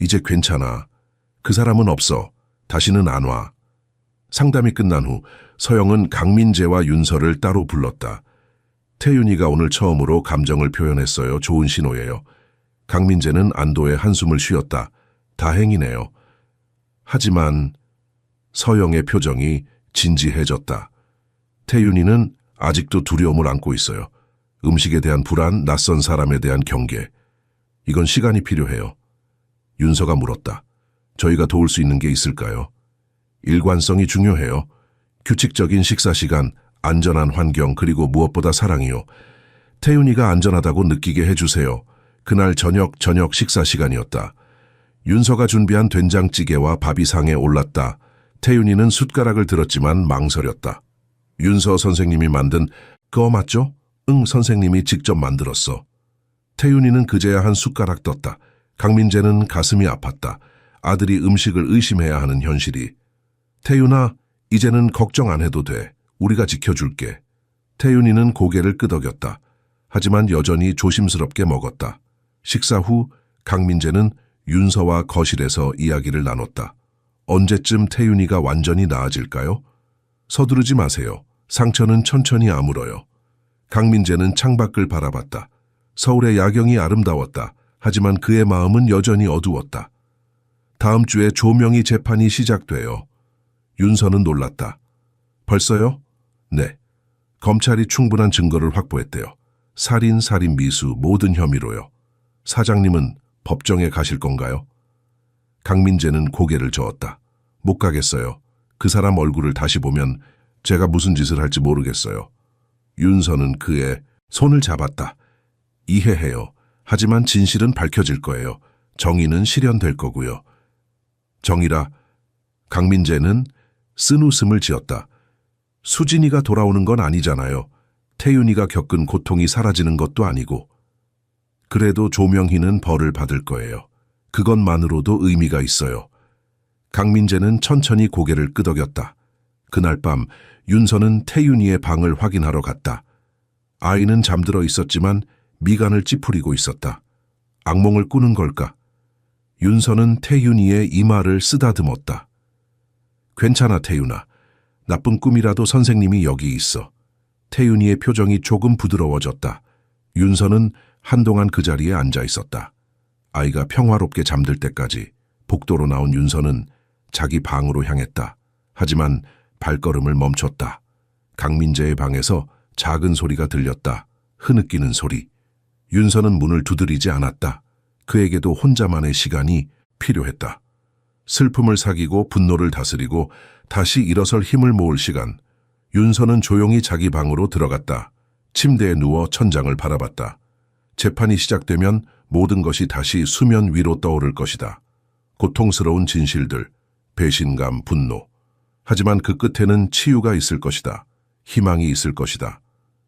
이제 괜찮아. 그 사람은 없어. 다시는 안 와. 상담이 끝난 후 서영은 강민재와 윤서를 따로 불렀다. 태윤이가 오늘 처음으로 감정을 표현했어요. 좋은 신호예요. 강민재는 안도의 한숨을 쉬었다. 다행이네요. 하지만 서영의 표정이 진지해졌다. 태윤이는 아직도 두려움을 안고 있어요. 음식에 대한 불안, 낯선 사람에 대한 경계. 이건 시간이 필요해요. 윤서가 물었다. 저희가 도울 수 있는 게 있을까요? 일관성이 중요해요. 규칙적인 식사 시간, 안전한 환경, 그리고 무엇보다 사랑이요. 태윤이가 안전하다고 느끼게 해주세요. 그날 저녁 식사 시간이었다. 윤서가 준비한 된장찌개와 밥이 상에 올랐다. 태윤이는 숟가락을 들었지만 망설였다. 윤서 선생님이 만든 그거 맞죠? 응, 선생님이 직접 만들었어. 태윤이는 그제야 한 숟가락 떴다. 강민재는 가슴이 아팠다. 아들이 음식을 의심해야 하는 현실이. 태윤아, 이제는 걱정 안 해도 돼. 우리가 지켜줄게. 태윤이는 고개를 끄덕였다. 하지만 여전히 조심스럽게 먹었다. 식사 후 강민재는 윤서와 거실에서 이야기를 나눴다. 언제쯤 태윤이가 완전히 나아질까요? 서두르지 마세요. 상처는 천천히 아물어요. 강민재는 창밖을 바라봤다. 서울의 야경이 아름다웠다. 하지만 그의 마음은 여전히 어두웠다. 다음 주에 조명희 재판이 시작돼요. 윤서는 놀랐다. 벌써요? 네. 검찰이 충분한 증거를 확보했대요. 살인, 살인 미수, 모든 혐의로요. 사장님은 법정에 가실 건가요? 강민재는 고개를 저었다. 못 가겠어요. 그 사람 얼굴을 다시 보면 제가 무슨 짓을 할지 모르겠어요. 윤서는 그의 손을 잡았다. 이해해요. 하지만 진실은 밝혀질 거예요. 정의는 실현될 거고요. 정의라. 강민재는 쓴 웃음을 지었다. 수진이가 돌아오는 건 아니잖아요. 태윤이가 겪은 고통이 사라지는 것도 아니고. 그래도 조명희는 벌을 받을 거예요. 그것만으로도 의미가 있어요. 강민재는 천천히 고개를 끄덕였다. 그날 밤 윤서는 태윤이의 방을 확인하러 갔다. 아이는 잠들어 있었지만 미간을 찌푸리고 있었다. 악몽을 꾸는 걸까? 윤서는 태윤이의 이마를 쓰다듬었다. 괜찮아, 태윤아. 나쁜 꿈이라도 선생님이 여기 있어. 태윤이의 표정이 조금 부드러워졌다. 윤서는 한동안 그 자리에 앉아 있었다. 아이가 평화롭게 잠들 때까지. 복도로 나온 윤서는 자기 방으로 향했다. 하지만 발걸음을 멈췄다. 강민재의 방에서 작은 소리가 들렸다. 흐느끼는 소리. 윤서는 문을 두드리지 않았다. 그에게도 혼자만의 시간이 필요했다. 슬픔을 사귀고 분노를 다스리고 다시 일어설 힘을 모을 시간. 윤서는 조용히 자기 방으로 들어갔다. 침대에 누워 천장을 바라봤다. 재판이 시작되면 모든 것이 다시 수면 위로 떠오를 것이다. 고통스러운 진실들, 배신감, 분노. 하지만 그 끝에는 치유가 있을 것이다. 희망이 있을 것이다.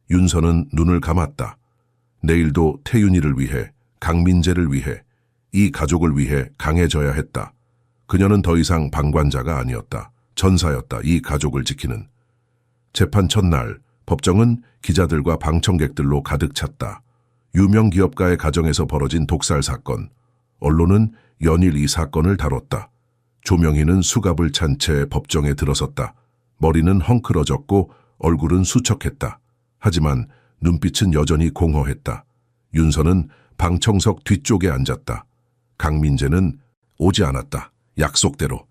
윤서는 눈을 감았다. 내일도 태윤이를 위해, 강민재를 위해, 이 가족을 위해 강해져야 했다. 그녀는 더 이상 방관자가 아니었다. 전사였다. 이 가족을 지키는. 재판 첫날, 법정은 기자들과 방청객들로 가득 찼다. 유명 기업가의 가정에서 벌어진 독살 사건. 언론은 연일 이 사건을 다뤘다. 조명희는 수갑을 찬 채 법정에 들어섰다. 머리는 헝클어졌고 얼굴은 수척했다. 하지만 눈빛은 여전히 공허했다. 윤서는 방청석 뒤쪽에 앉았다. 강민재는 오지 않았다. 약속대로.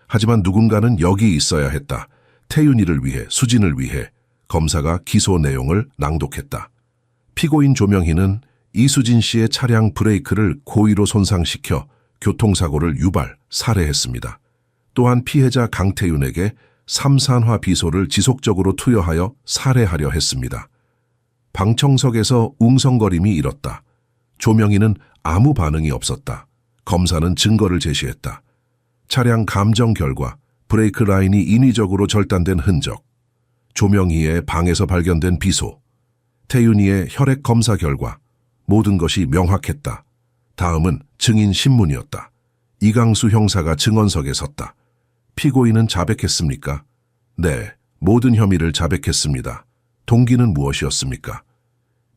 하지만 누군가는 여기 있어야 했다. 태윤이를 위해, 수진을 위해 검사가 기소 내용을 낭독했다. 피고인 조명희는 이수진 씨의 차량 브레이크를 고의로 손상시켜 교통사고를 유발, 살해했습니다. 또한 피해자 강태윤에게 삼산화 비소를 지속적으로 투여하여 살해하려 했습니다. 방청석에서 웅성거림이 일었다. 조명희는 아무 반응이 없었다. 검사는 증거를 제시했다. 차량 감정 결과, 브레이크 라인이 인위적으로 절단된 흔적, 조명희의 방에서 발견된 비소, 태윤이의 혈액 검사 결과 모든 것이 명확했다. 다음은 증인 신문이었다. 이강수 형사가 증언석에 섰다. 피고인은 자백했습니까? 네, 모든 혐의를 자백했습니다. 동기는 무엇이었습니까?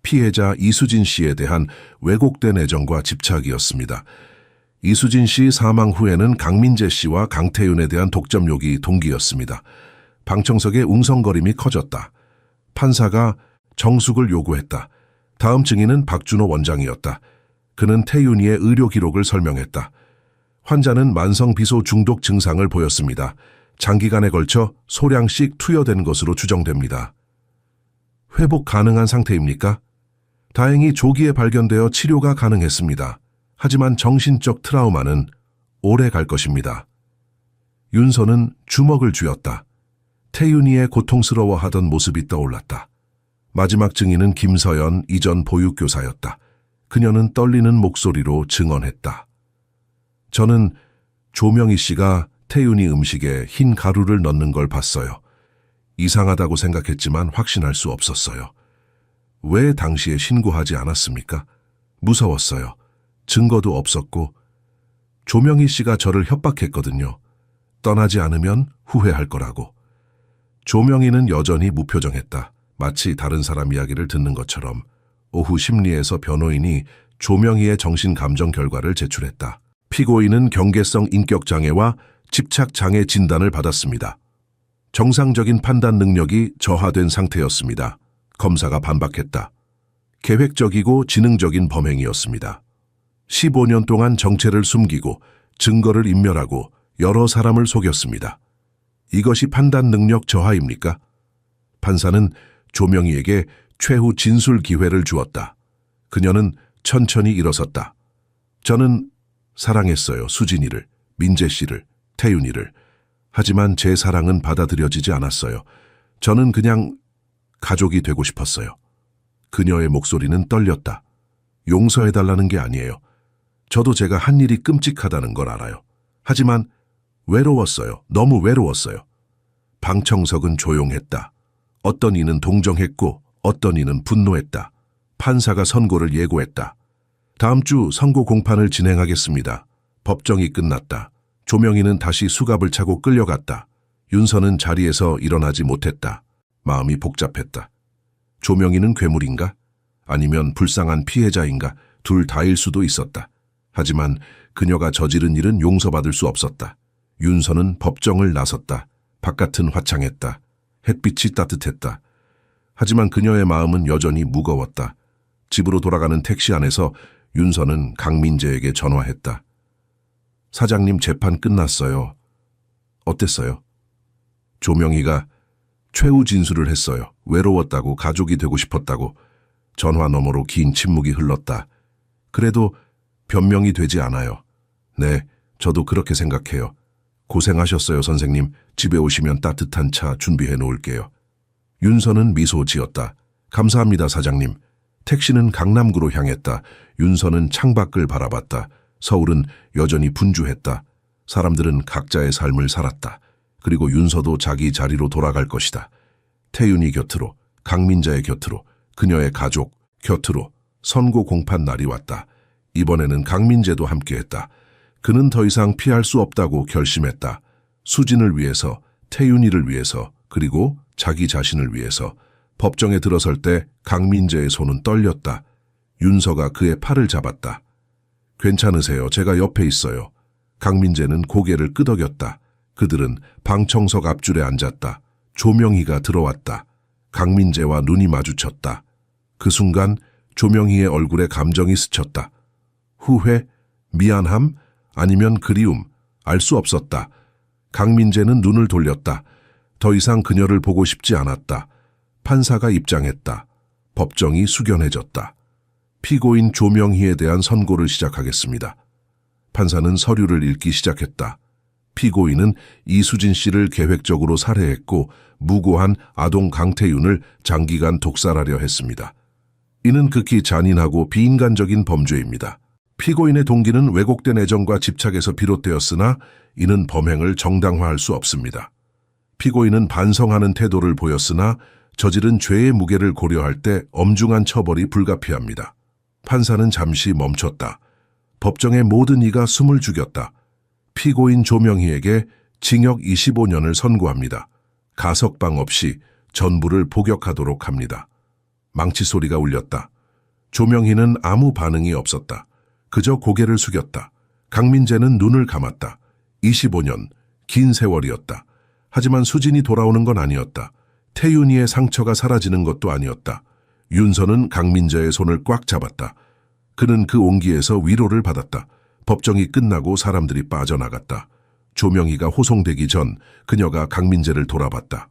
피해자 이수진 씨에 대한 왜곡된 애정과 집착이었습니다. 이수진 씨 사망 후에는 강민재 씨와 강태윤에 대한 독점욕이 동기였습니다. 방청석의 웅성거림이 커졌다. 판사가 정숙을 요구했다. 다음 증인은 박준호 원장이었다. 그는 태윤이의 의료 기록을 설명했다. 환자는 만성 비소 중독 증상을 보였습니다. 장기간에 걸쳐 소량씩 투여된 것으로 추정됩니다. 회복 가능한 상태입니까? 다행히 조기에 발견되어 치료가 가능했습니다. 하지만 정신적 트라우마는 오래 갈 것입니다. 윤서는 주먹을 쥐었다. 태윤이의 고통스러워하던 모습이 떠올랐다. 마지막 증인은 김서연 이전 보육교사였다. 그녀는 떨리는 목소리로 증언했다. 저는 조명희 씨가 태윤이 음식에 흰 가루를 넣는 걸 봤어요. 이상하다고 생각했지만 확신할 수 없었어요. 왜 당시에 신고하지 않았습니까? 무서웠어요. 증거도 없었고 조명희 씨가 저를 협박했거든요. 떠나지 않으면 후회할 거라고. 조명희는 여전히 무표정했다. 마치 다른 사람 이야기를 듣는 것처럼. 오후 심리에서 변호인이 조명희의 정신감정 결과를 제출했다. 피고인은 경계성 인격장애와 집착장애 진단을 받았습니다. 정상적인 판단 능력이 저하된 상태였습니다. 검사가 반박했다. 계획적이고 지능적인 범행이었습니다. 15년 동안 정체를 숨기고 증거를 인멸하고 여러 사람을 속였습니다. 이것이 판단 능력 저하입니까? 판사는 조명희에게 최후 진술 기회를 주었다. 그녀는 천천히 일어섰다. 저는 사랑했어요. 수진이를, 민재 씨를, 태윤이를. 하지만 제 사랑은 받아들여지지 않았어요. 저는 그냥 가족이 되고 싶었어요. 그녀의 목소리는 떨렸다. 용서해달라는 게 아니에요. 저도 제가 한 일이 끔찍하다는 걸 알아요. 하지만 외로웠어요. 너무 외로웠어요. 방청석은 조용했다. 어떤 이는 동정했고 어떤 이는 분노했다. 판사가 선고를 예고했다. 다음 주 선고 공판을 진행하겠습니다. 법정이 끝났다. 조명희는 다시 수갑을 차고 끌려갔다. 윤서는 자리에서 일어나지 못했다. 마음이 복잡했다. 조명희는 괴물인가? 아니면 불쌍한 피해자인가? 둘 다일 수도 있었다. 하지만 그녀가 저지른 일은 용서받을 수 없었다. 윤서는 법정을 나섰다. 바깥은 화창했다. 햇빛이 따뜻했다. 하지만 그녀의 마음은 여전히 무거웠다. 집으로 돌아가는 택시 안에서 윤서는 강민재에게 전화했다. 사장님, 재판 끝났어요. 어땠어요? 조명희가 최후 진술을 했어요. 외로웠다고, 가족이 되고 싶었다고. 전화 너머로 긴 침묵이 흘렀다. 그래도 변명이 되지 않아요. 네, 저도 그렇게 생각해요. 고생하셨어요, 선생님. 집에 오시면 따뜻한 차 준비해 놓을게요. 윤서는 미소 지었다. 감사합니다, 사장님. 택시는 강남구로 향했다. 윤서는 창밖을 바라봤다. 서울은 여전히 분주했다. 사람들은 각자의 삶을 살았다. 그리고 윤서도 자기 자리로 돌아갈 것이다. 태윤이 곁으로, 강민자의 곁으로, 그녀의 가족 곁으로. 선고 공판 날이 왔다. 이번에는 강민재도 함께했다. 그는 더 이상 피할 수 없다고 결심했다. 수진을 위해서, 태윤이를 위해서, 그리고 자기 자신을 위해서. 법정에 들어설 때 강민재의 손은 떨렸다. 윤서가 그의 팔을 잡았다. 괜찮으세요. 제가 옆에 있어요. 강민재는 고개를 끄덕였다. 그들은 방청석 앞줄에 앉았다. 조명희가 들어왔다. 강민재와 눈이 마주쳤다. 그 순간 조명희의 얼굴에 감정이 스쳤다. 후회? 미안함? 아니면 그리움? 알 수 없었다. 강민재는 눈을 돌렸다. 더 이상 그녀를 보고 싶지 않았다. 판사가 입장했다. 법정이 숙연해졌다. 피고인 조명희에 대한 선고를 시작하겠습니다. 판사는 서류를 읽기 시작했다. 피고인은 이수진 씨를 계획적으로 살해했고 무고한 아동 강태윤을 장기간 독살하려 했습니다. 이는 극히 잔인하고 비인간적인 범죄입니다. 피고인의 동기는 왜곡된 애정과 집착에서 비롯되었으나 이는 범행을 정당화할 수 없습니다. 피고인은 반성하는 태도를 보였으나 저지른 죄의 무게를 고려할 때 엄중한 처벌이 불가피합니다. 판사는 잠시 멈췄다. 법정의 모든 이가 숨을 죽였다. 피고인 조명희에게 징역 25년을 선고합니다. 가석방 없이 전부를 복역하도록 합니다. 망치 소리가 울렸다. 조명희는 아무 반응이 없었다. 그저 고개를 숙였다. 강민재는 눈을 감았다. 25년, 긴 세월이었다. 하지만 수진이 돌아오는 건 아니었다. 태윤이의 상처가 사라지는 것도 아니었다. 윤서는 강민재의 손을 꽉 잡았다. 그는 그 온기에서 위로를 받았다. 법정이 끝나고 사람들이 빠져나갔다. 조명희가 호송되기 전 그녀가 강민재를 돌아봤다.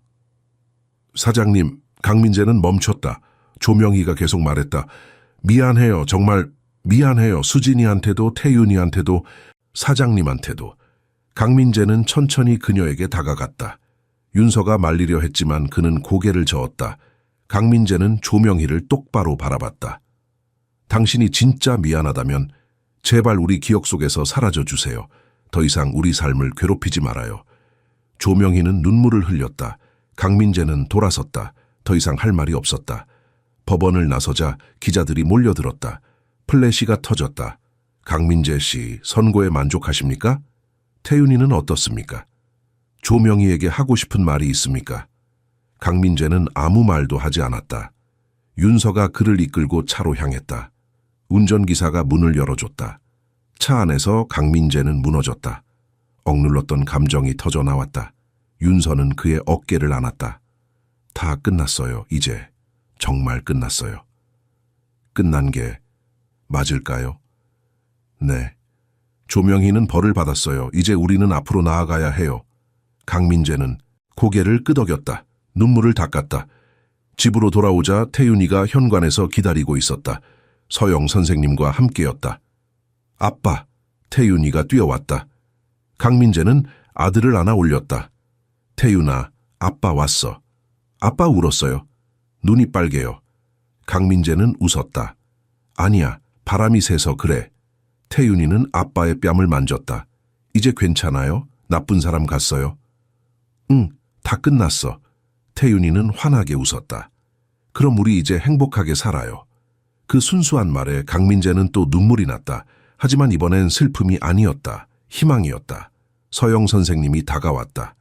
사장님, 강민재는 멈췄다. 조명희가 계속 말했다. 미안해요. 정말 미안해요. 수진이한테도 태윤이한테도 사장님한테도. 강민재는 천천히 그녀에게 다가갔다. 윤서가 말리려 했지만 그는 고개를 저었다. 강민재는 조명희를 똑바로 바라봤다. 당신이 진짜 미안하다면 제발 우리 기억 속에서 사라져 주세요. 더 이상 우리 삶을 괴롭히지 말아요. 조명희는 눈물을 흘렸다. 강민재는 돌아섰다. 더 이상 할 말이 없었다. 법원을 나서자 기자들이 몰려들었다. 플래시가 터졌다. 강민재 씨, 선고에 만족하십니까? 태윤이는 어떻습니까? 조명희에게 하고 싶은 말이 있습니까? 강민재는 아무 말도 하지 않았다. 윤서가 그를 이끌고 차로 향했다. 운전기사가 문을 열어줬다. 차 안에서 강민재는 무너졌다. 억눌렀던 감정이 터져 나왔다. 윤서는 그의 어깨를 안았다. 다 끝났어요, 이제. 정말 끝났어요. 끝난 게 맞을까요? 네. 조명희는 벌을 받았어요. 이제 우리는 앞으로 나아가야 해요. 강민재는 고개를 끄덕였다. 눈물을 닦았다. 집으로 돌아오자 태윤이가 현관에서 기다리고 있었다. 서영 선생님과 함께였다. 아빠, 태윤이가 뛰어왔다. 강민재는 아들을 안아 올렸다. 태윤아, 아빠 왔어. 아빠 울었어요. 눈이 빨개요. 강민재는 웃었다. 아니야, 바람이 세서 그래. 태윤이는 아빠의 뺨을 만졌다. 이제 괜찮아요? 나쁜 사람 같어요? 응, 다 끝났어. 태윤이는 환하게 웃었다. 그럼 우리 이제 행복하게 살아요. 그 순수한 말에 강민재는 또 눈물이 났다. 하지만 이번엔 슬픔이 아니었다. 희망이었다. 서영 선생님이 다가왔다.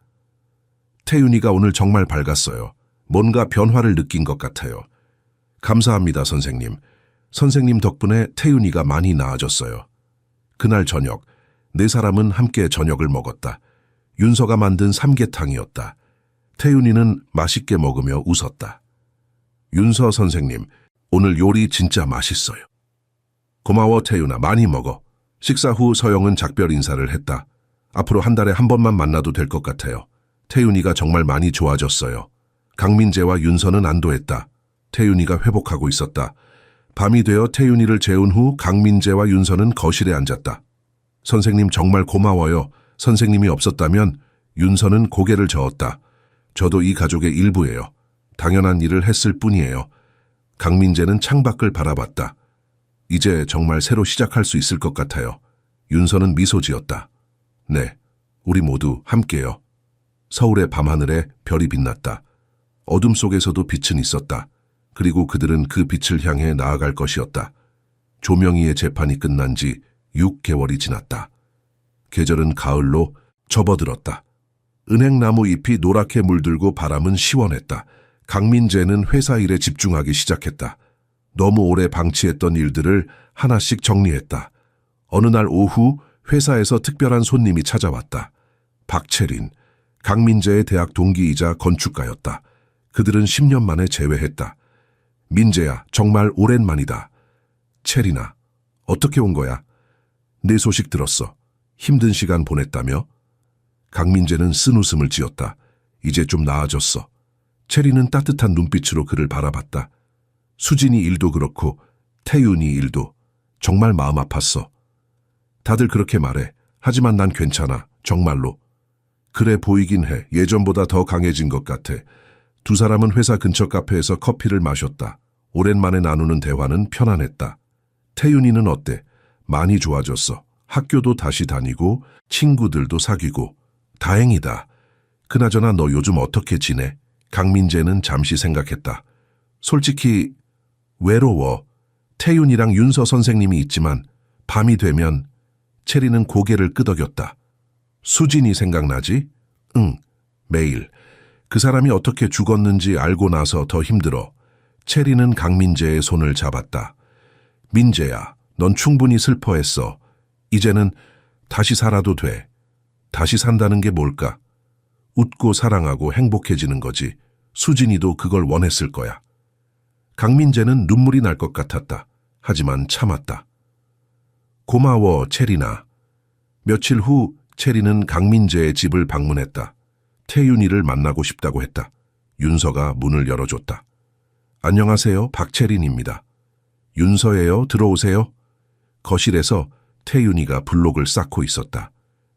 태윤이가 오늘 정말 밝았어요. 뭔가 변화를 느낀 것 같아요. 감사합니다, 선생님. 선생님 덕분에 태윤이가 많이 나아졌어요. 그날 저녁, 네 사람은 함께 저녁을 먹었다. 윤서가 만든 삼계탕이었다. 태윤이는 맛있게 먹으며 웃었다. 윤서 선생님, 오늘 요리 진짜 맛있어요. 고마워, 태윤아. 많이 먹어. 식사 후 서영은 작별 인사를 했다. 앞으로 한 달에 한 번만 만나도 될 것 같아요. 태윤이가 정말 많이 좋아졌어요. 강민재와 윤서는 안도했다. 태윤이가 회복하고 있었다. 밤이 되어 태윤이를 재운 후 강민재와 윤서는 거실에 앉았다. 선생님 정말 고마워요. 선생님이 없었다면 윤서는 고개를 저었다. 저도 이 가족의 일부예요. 당연한 일을 했을 뿐이에요. 강민재는 창밖을 바라봤다. 이제 정말 새로 시작할 수 있을 것 같아요. 윤서는 미소 지었다. 네, 우리 모두 함께요. 서울의 밤하늘에 별이 빛났다. 어둠 속에서도 빛은 있었다. 그리고 그들은 그 빛을 향해 나아갈 것이었다. 조명희의 재판이 끝난 지 6개월이 지났다. 계절은 가을로 접어들었다. 은행나무 잎이 노랗게 물들고 바람은 시원했다. 강민재는 회사 일에 집중하기 시작했다. 너무 오래 방치했던 일들을 하나씩 정리했다. 어느 날 오후 회사에서 특별한 손님이 찾아왔다. 박채린, 강민재의 대학 동기이자 건축가였다. 그들은 10년 만에 재회했다. 민재야, 정말 오랜만이다. 채린아, 어떻게 온 거야? 내 소식 들었어. 힘든 시간 보냈다며? 강민재는 쓴웃음을 지었다. 이제 좀 나아졌어. 체리는 따뜻한 눈빛으로 그를 바라봤다. 수진이 일도 그렇고 태윤이 일도 정말 마음 아팠어. 다들 그렇게 말해. 하지만 난 괜찮아. 정말로. 그래 보이긴 해. 예전보다 더 강해진 것 같아. 두 사람은 회사 근처 카페에서 커피를 마셨다. 오랜만에 나누는 대화는 편안했다. 태윤이는 어때? 많이 좋아졌어. 학교도 다시 다니고 친구들도 사귀고. 다행이다. 그나저나 너 요즘 어떻게 지내? 강민재는 잠시 생각했다. 솔직히 외로워. 태윤이랑 윤서 선생님이 있지만 밤이 되면 체리는 고개를 끄덕였다. 수진이 생각나지? 응, 매일. 그 사람이 어떻게 죽었는지 알고 나서 더 힘들어. 체리는 강민재의 손을 잡았다. 민재야, 넌 충분히 슬퍼했어. 이제는 다시 살아도 돼. 다시 산다는 게 뭘까? 웃고 사랑하고 행복해지는 거지. 수진이도 그걸 원했을 거야. 강민재는 눈물이 날 것 같았다. 하지만 참았다. 고마워, 체리나. 며칠 후 체리는 강민재의 집을 방문했다. 태윤이를 만나고 싶다고 했다. 윤서가 문을 열어줬다. 안녕하세요, 박채린입니다. 윤서예요, 들어오세요. 거실에서 태윤이가 블록을 쌓고 있었다.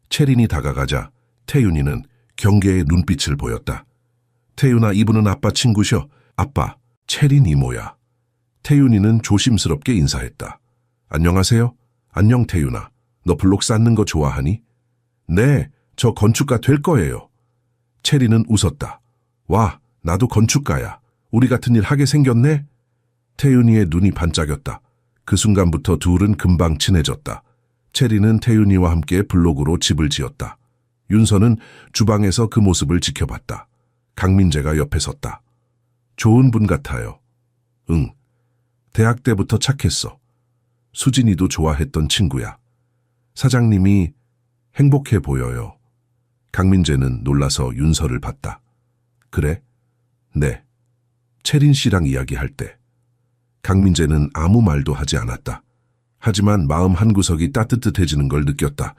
채린이 다가가자 태윤이는 경계의 눈빛을 보였다. 태윤아, 이분은 아빠 친구셔. 아빠, 채린 이모야. 태윤이는 조심스럽게 인사했다. 안녕하세요. 안녕 태윤아. 너 블록 쌓는 거 좋아하니? 네, 저 건축가 될 거예요. 채린은 웃었다. 와, 나도 건축가야. 우리 같은 일 하게 생겼네? 태윤이의 눈이 반짝였다. 그 순간부터 둘은 금방 친해졌다. 채린은 태윤이와 함께 블록으로 집을 지었다. 윤서는 주방에서 그 모습을 지켜봤다. 강민재가 옆에 섰다. 좋은 분 같아요. 응. 대학 때부터 착했어. 수진이도 좋아했던 친구야. 사장님이 행복해 보여요. 강민재는 놀라서 윤서를 봤다. 그래? 네. 채린 씨랑 이야기할 때. 강민재는 아무 말도 하지 않았다. 하지만 마음 한구석이 따뜻해지는 걸 느꼈다.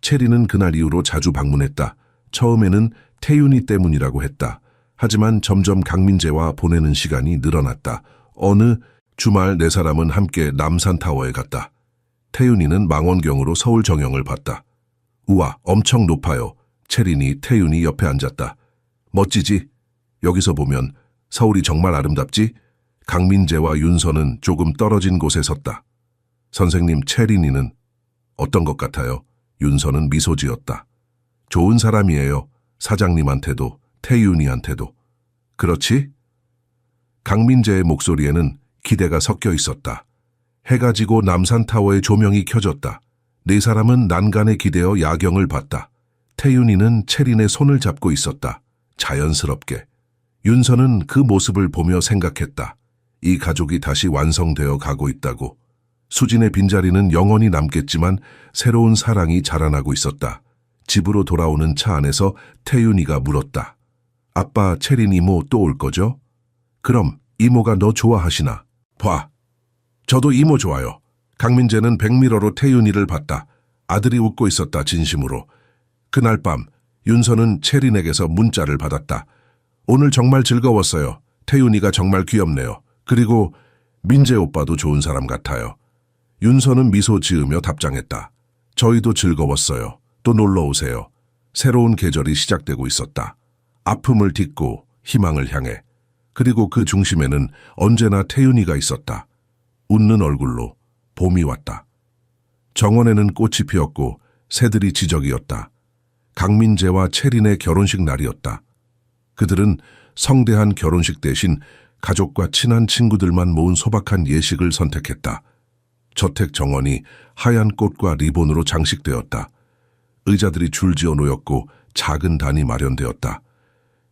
채린은 그날 이후로 자주 방문했다. 처음에는 태윤이 때문이라고 했다. 하지만 점점 강민재와 보내는 시간이 늘어났다. 어느 주말 네 사람은 함께 남산타워에 갔다. 태윤이는 망원경으로 서울 정형을 봤다. 우와, 엄청 높아요. 채린이 태윤이 옆에 앉았다. 멋지지? 여기서 보면 서울이 정말 아름답지? 강민재와 윤서는 조금 떨어진 곳에 섰다. 선생님, 채린이는 어떤 것 같아요? 윤서는 미소 지었다. 좋은 사람이에요. 사장님한테도 태윤이한테도. 그렇지? 강민재의 목소리에는 기대가 섞여 있었다. 해가 지고 남산타워의 조명이 켜졌다. 네 사람은 난간에 기대어 야경을 봤다. 태윤이는 채린의 손을 잡고 있었다. 자연스럽게. 윤서는 그 모습을 보며 생각했다. 이 가족이 다시 완성되어 가고 있다고. 수진의 빈자리는 영원히 남겠지만 새로운 사랑이 자라나고 있었다. 집으로 돌아오는 차 안에서 태윤이가 물었다. 아빠, 채린 이모 또 올 거죠? 그럼 이모가 너 좋아하시나? 봐. 저도 이모 좋아요. 강민재는 백미러로 태윤이를 봤다. 아들이 웃고 있었다, 진심으로. 그날 밤 윤서는 채린에게서 문자를 받았다. 오늘 정말 즐거웠어요. 태윤이가 정말 귀엽네요. 그리고 민재 오빠도 좋은 사람 같아요. 윤서는 미소 지으며 답장했다. 저희도 즐거웠어요. 또 놀러 오세요. 새로운 계절이 시작되고 있었다. 아픔을 딛고 희망을 향해. 그리고 그 중심에는 언제나 태윤이가 있었다. 웃는 얼굴로 봄이 왔다. 정원에는 꽃이 피었고 새들이 지저귀었다. 강민재와 채린의 결혼식 날이었다. 그들은 성대한 결혼식 대신 가족과 친한 친구들만 모은 소박한 예식을 선택했다. 저택 정원이 하얀 꽃과 리본으로 장식되었다. 의자들이 줄지어 놓였고 작은 단이 마련되었다.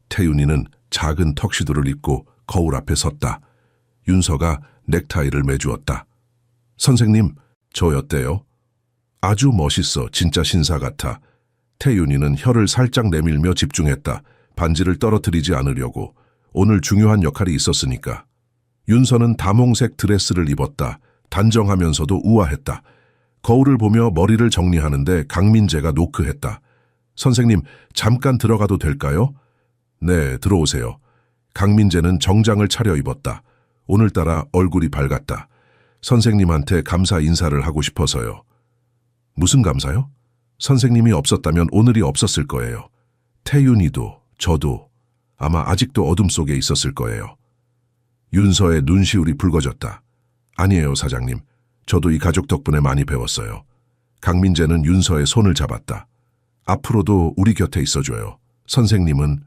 태윤이는 작은 턱시도를 입고 거울 앞에 섰다. 윤서가 넥타이를 매주었다. 선생님, 저 어때요? 아주 멋있어. 진짜 신사 같아. 태윤이는 혀를 살짝 내밀며 집중했다. 반지를 떨어뜨리지 않으려고. 오늘 중요한 역할이 있었으니까. 윤서는 다몽색 드레스를 입었다. 단정하면서도 우아했다. 거울을 보며 머리를 정리하는데 강민재가 노크했다. 선생님, 잠깐 들어가도 될까요? 네, 들어오세요. 강민재는 정장을 차려입었다. 오늘따라 얼굴이 밝았다. 선생님한테 감사 인사를 하고 싶어서요. 무슨 감사요? 선생님이 없었다면 오늘이 없었을 거예요. 태윤이도 저도 아마 아직도 어둠 속에 있었을 거예요. 윤서의 눈시울이 붉어졌다. 아니에요, 사장님. 저도 이 가족 덕분에 많이 배웠어요. 강민재는 윤서의 손을 잡았다. 앞으로도 우리 곁에 있어줘요. 선생님은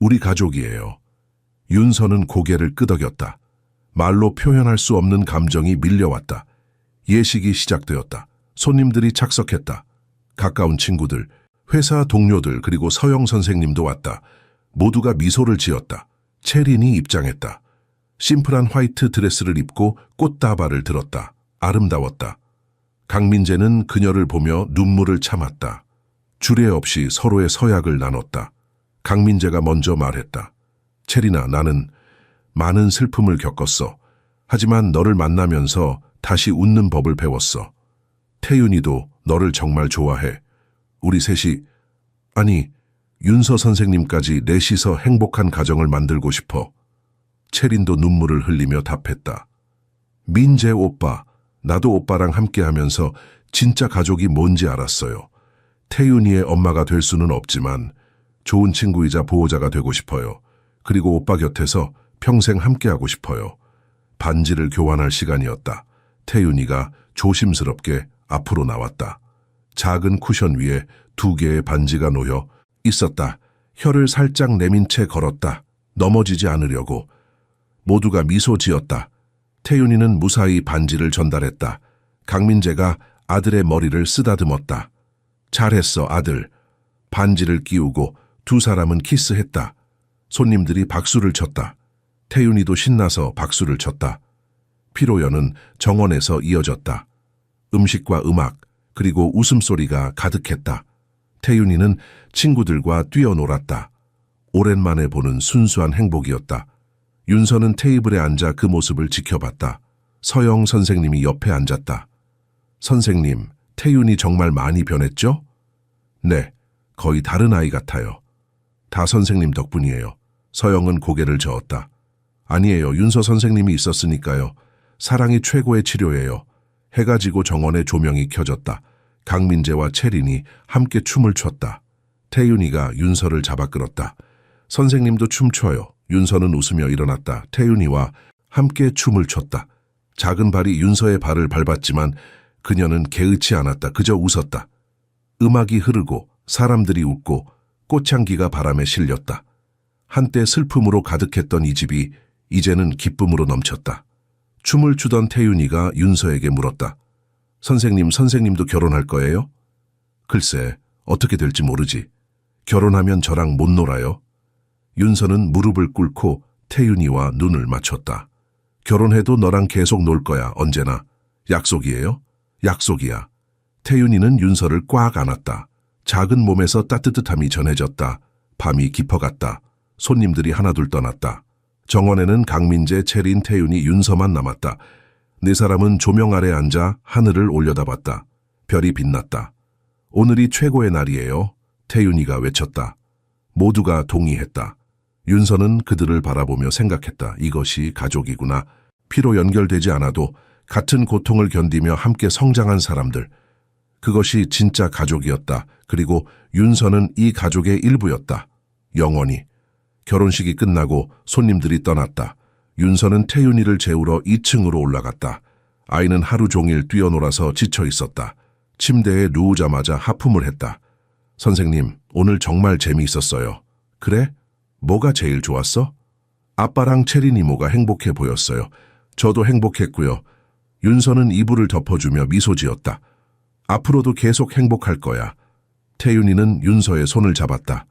우리 가족이에요. 윤서는 고개를 끄덕였다. 말로 표현할 수 없는 감정이 밀려왔다. 예식이 시작되었다. 손님들이 착석했다. 가까운 친구들, 회사 동료들 그리고 서영 선생님도 왔다. 모두가 미소를 지었다. 채린이 입장했다. 심플한 화이트 드레스를 입고 꽃다발을 들었다. 아름다웠다. 강민재는 그녀를 보며 눈물을 참았다. 주례 없이 서로의 서약을 나눴다. 강민재가 먼저 말했다. 채린아, 나는 많은 슬픔을 겪었어. 하지만 너를 만나면서 다시 웃는 법을 배웠어. 태윤이도 너를 정말 좋아해. 우리 셋이, 아니, 윤서 선생님까지 넷이서 행복한 가정을 만들고 싶어. 채린도 눈물을 흘리며 답했다. 민재 오빠, 나도 오빠랑 함께하면서 진짜 가족이 뭔지 알았어요. 태윤이의 엄마가 될 수는 없지만 좋은 친구이자 보호자가 되고 싶어요. 그리고 오빠 곁에서 평생 함께하고 싶어요. 반지를 교환할 시간이었다. 태윤이가 조심스럽게 앞으로 나왔다. 작은 쿠션 위에 2개의 반지가 놓여 있었다. 혀를 살짝 내민 채 걸었다. 넘어지지 않으려고. 모두가 미소 지었다. 태윤이는 무사히 반지를 전달했다. 강민재가 아들의 머리를 쓰다듬었다. 잘했어, 아들. 반지를 끼우고 두 사람은 키스했다. 손님들이 박수를 쳤다. 태윤이도 신나서 박수를 쳤다. 피로연은 정원에서 이어졌다. 음식과 음악, 그리고 웃음소리가 가득했다. 태윤이는 친구들과 뛰어놀았다. 오랜만에 보는 순수한 행복이었다. 윤서는 테이블에 앉아 그 모습을 지켜봤다. 서영 선생님이 옆에 앉았다. 선생님, 태윤이 정말 많이 변했죠? 네, 거의 다른 아이 같아요. 다 선생님 덕분이에요. 서영은 고개를 저었다. 아니에요, 윤서 선생님이 있었으니까요. 사랑이 최고의 치료예요. 해가 지고 정원에 조명이 켜졌다. 강민재와 채린이 함께 춤을 췄다. 태윤이가 윤서를 잡아 끌었다. 선생님도 춤춰요. 윤서는 웃으며 일어났다. 태윤이와 함께 춤을 췄다. 작은 발이 윤서의 발을 밟았지만 그녀는 개의치 않았다. 그저 웃었다. 음악이 흐르고 사람들이 웃고 꽃향기가 바람에 실렸다. 한때 슬픔으로 가득했던 이 집이 이제는 기쁨으로 넘쳤다. 춤을 추던 태윤이가 윤서에게 물었다. 선생님도 결혼할 거예요? 글쎄, 어떻게 될지 모르지. 결혼하면 저랑 못 놀아요? 윤서는 무릎을 꿇고 태윤이와 눈을 맞췄다. 결혼해도 너랑 계속 놀 거야, 언제나. 약속이에요? 약속이야. 태윤이는 윤서를 꽉 안았다. 작은 몸에서 따뜻함이 전해졌다. 밤이 깊어갔다. 손님들이 하나둘 떠났다. 정원에는 강민재, 채린, 태윤이, 윤서만 남았다. 네 사람은 조명 아래 앉아 하늘을 올려다봤다. 별이 빛났다. 오늘이 최고의 날이에요. 태윤이가 외쳤다. 모두가 동의했다. 윤서는 그들을 바라보며 생각했다. 이것이 가족이구나. 피로 연결되지 않아도 같은 고통을 견디며 함께 성장한 사람들. 그것이 진짜 가족이었다. 그리고 윤서는 이 가족의 일부였다. 영원히. 결혼식이 끝나고 손님들이 떠났다. 윤서는 태윤이를 재우러 2층으로 올라갔다. 아이는 하루 종일 뛰어놀아서 지쳐 있었다. 침대에 누우자마자 하품을 했다. 선생님, 오늘 정말 재미있었어요. 그래? 뭐가 제일 좋았어? 아빠랑 채린 이모가 행복해 보였어요. 저도 행복했고요. 윤서는 이불을 덮어주며 미소 지었다. 앞으로도 계속 행복할 거야. 태윤이는 윤서의 손을 잡았다.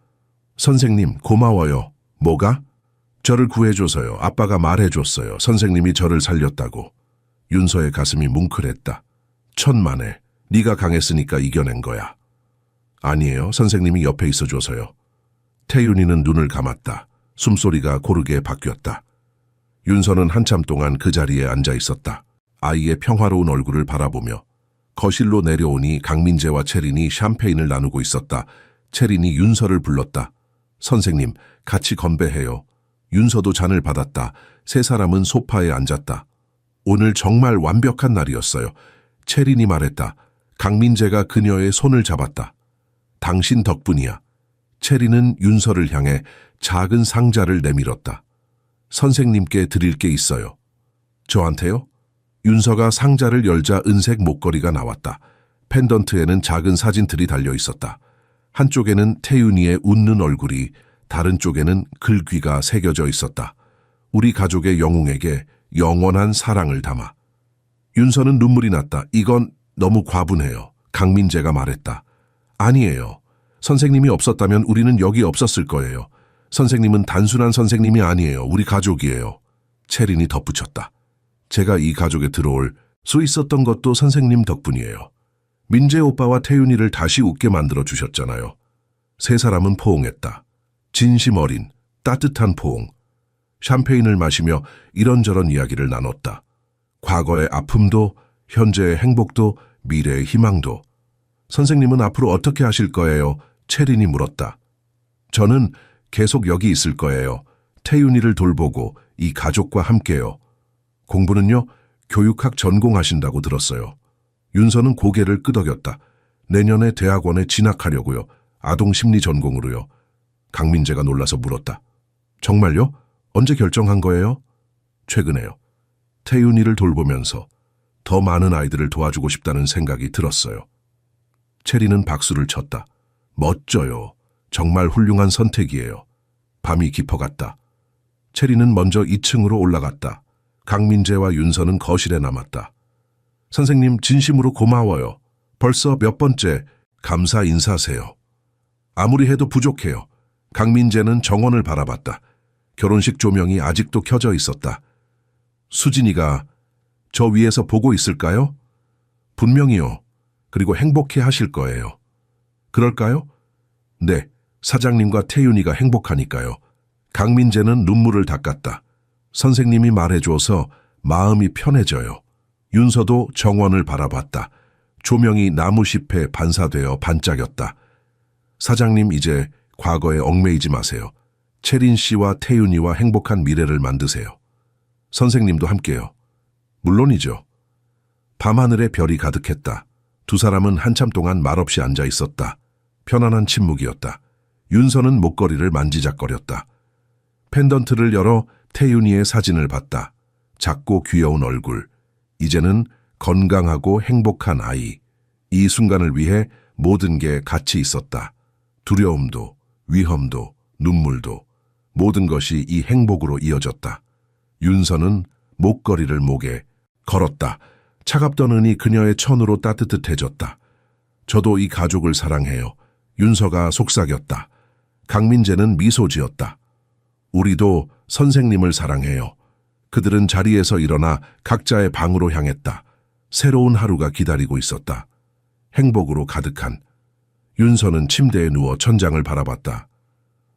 선생님, 고마워요. 뭐가? 저를 구해줘서요. 아빠가 말해줬어요. 선생님이 저를 살렸다고. 윤서의 가슴이 뭉클했다. 천만에, 네가 강했으니까 이겨낸 거야. 아니에요. 선생님이 옆에 있어줘서요. 태윤이는 눈을 감았다. 숨소리가 고르게 바뀌었다. 윤서는 한참 동안 그 자리에 앉아 있었다. 아이의 평화로운 얼굴을 바라보며. 거실로 내려오니 강민재와 채린이 샴페인을 나누고 있었다. 채린이 윤서를 불렀다. 선생님, 같이 건배해요. 윤서도 잔을 받았다. 세 사람은 소파에 앉았다. 오늘 정말 완벽한 날이었어요. 채린이 말했다. 강민재가 그녀의 손을 잡았다. 당신 덕분이야. 채린은 윤서를 향해 작은 상자를 내밀었다. 선생님께 드릴 게 있어요. 저한테요? 윤서가 상자를 열자 은색 목걸이가 나왔다. 펜던트에는 작은 사진들이 달려 있었다. 한쪽에는 태윤이의 웃는 얼굴이, 다른 쪽에는 글귀가 새겨져 있었다. 우리 가족의 영웅에게 영원한 사랑을 담아. 윤서는 눈물이 났다. 이건 너무 과분해요. 강민재가 말했다. 아니에요. 선생님이 없었다면 우리는 여기 없었을 거예요. 선생님은 단순한 선생님이 아니에요. 우리 가족이에요. 채린이 덧붙였다. 제가 이 가족에 들어올 수 있었던 것도 선생님 덕분이에요. 민재 오빠와 태윤이를 다시 웃게 만들어 주셨잖아요. 세 사람은 포옹했다. 진심 어린 따뜻한 포옹. 샴페인을 마시며 이런저런 이야기를 나눴다. 과거의 아픔도, 현재의 행복도, 미래의 희망도. 선생님은 앞으로 어떻게 하실 거예요? 채린이 물었다. 저는 계속 여기 있을 거예요. 태윤이를 돌보고 이 가족과 함께요. 공부는요? 교육학 전공하신다고 들었어요. 윤서는 고개를 끄덕였다. 내년에 대학원에 진학하려고요. 아동심리 전공으로요. 강민재가 놀라서 물었다. 정말요? 언제 결정한 거예요? 최근에요. 태윤이를 돌보면서 더 많은 아이들을 도와주고 싶다는 생각이 들었어요. 채리는 박수를 쳤다. 멋져요. 정말 훌륭한 선택이에요. 밤이 깊어갔다. 채리는 먼저 2층으로 올라갔다. 강민재와 윤서는 거실에 남았다. 선생님, 진심으로 고마워요. 벌써 몇 번째 감사 인사세요. 아무리 해도 부족해요. 강민재는 정원을 바라봤다. 결혼식 조명이 아직도 켜져 있었다. 수진이가 저 위에서 보고 있을까요? 분명히요. 그리고 행복해 하실 거예요. 그럴까요? 네, 사장님과 태윤이가 행복하니까요. 강민재는 눈물을 닦았다. 선생님이 말해줘서 마음이 편해져요. 윤서도 정원을 바라봤다. 조명이 나무잎에 반사되어 반짝였다. 사장님, 이제 과거에 얽매이지 마세요. 채린 씨와 태윤이와 행복한 미래를 만드세요. 선생님도 함께요. 물론이죠. 밤하늘에 별이 가득했다. 두 사람은 한참 동안 말없이 앉아 있었다. 편안한 침묵이었다. 윤서는 목걸이를 만지작거렸다. 펜던트를 열어 태윤이의 사진을 봤다. 작고 귀여운 얼굴. 이제는 건강하고 행복한 아이. 이 순간을 위해 모든 게 같이 있었다. 두려움도, 위험도, 눈물도. 모든 것이 이 행복으로 이어졌다. 윤서는 목걸이를 목에 걸었다. 차갑던 은이 그녀의 천으로 따뜻해졌다. 저도 이 가족을 사랑해요. 윤서가 속삭였다. 강민재는 미소 지었다. 우리도 선생님을 사랑해요. 그들은 자리에서 일어나 각자의 방으로 향했다. 새로운 하루가 기다리고 있었다. 행복으로 가득한. 윤서는 침대에 누워 천장을 바라봤다.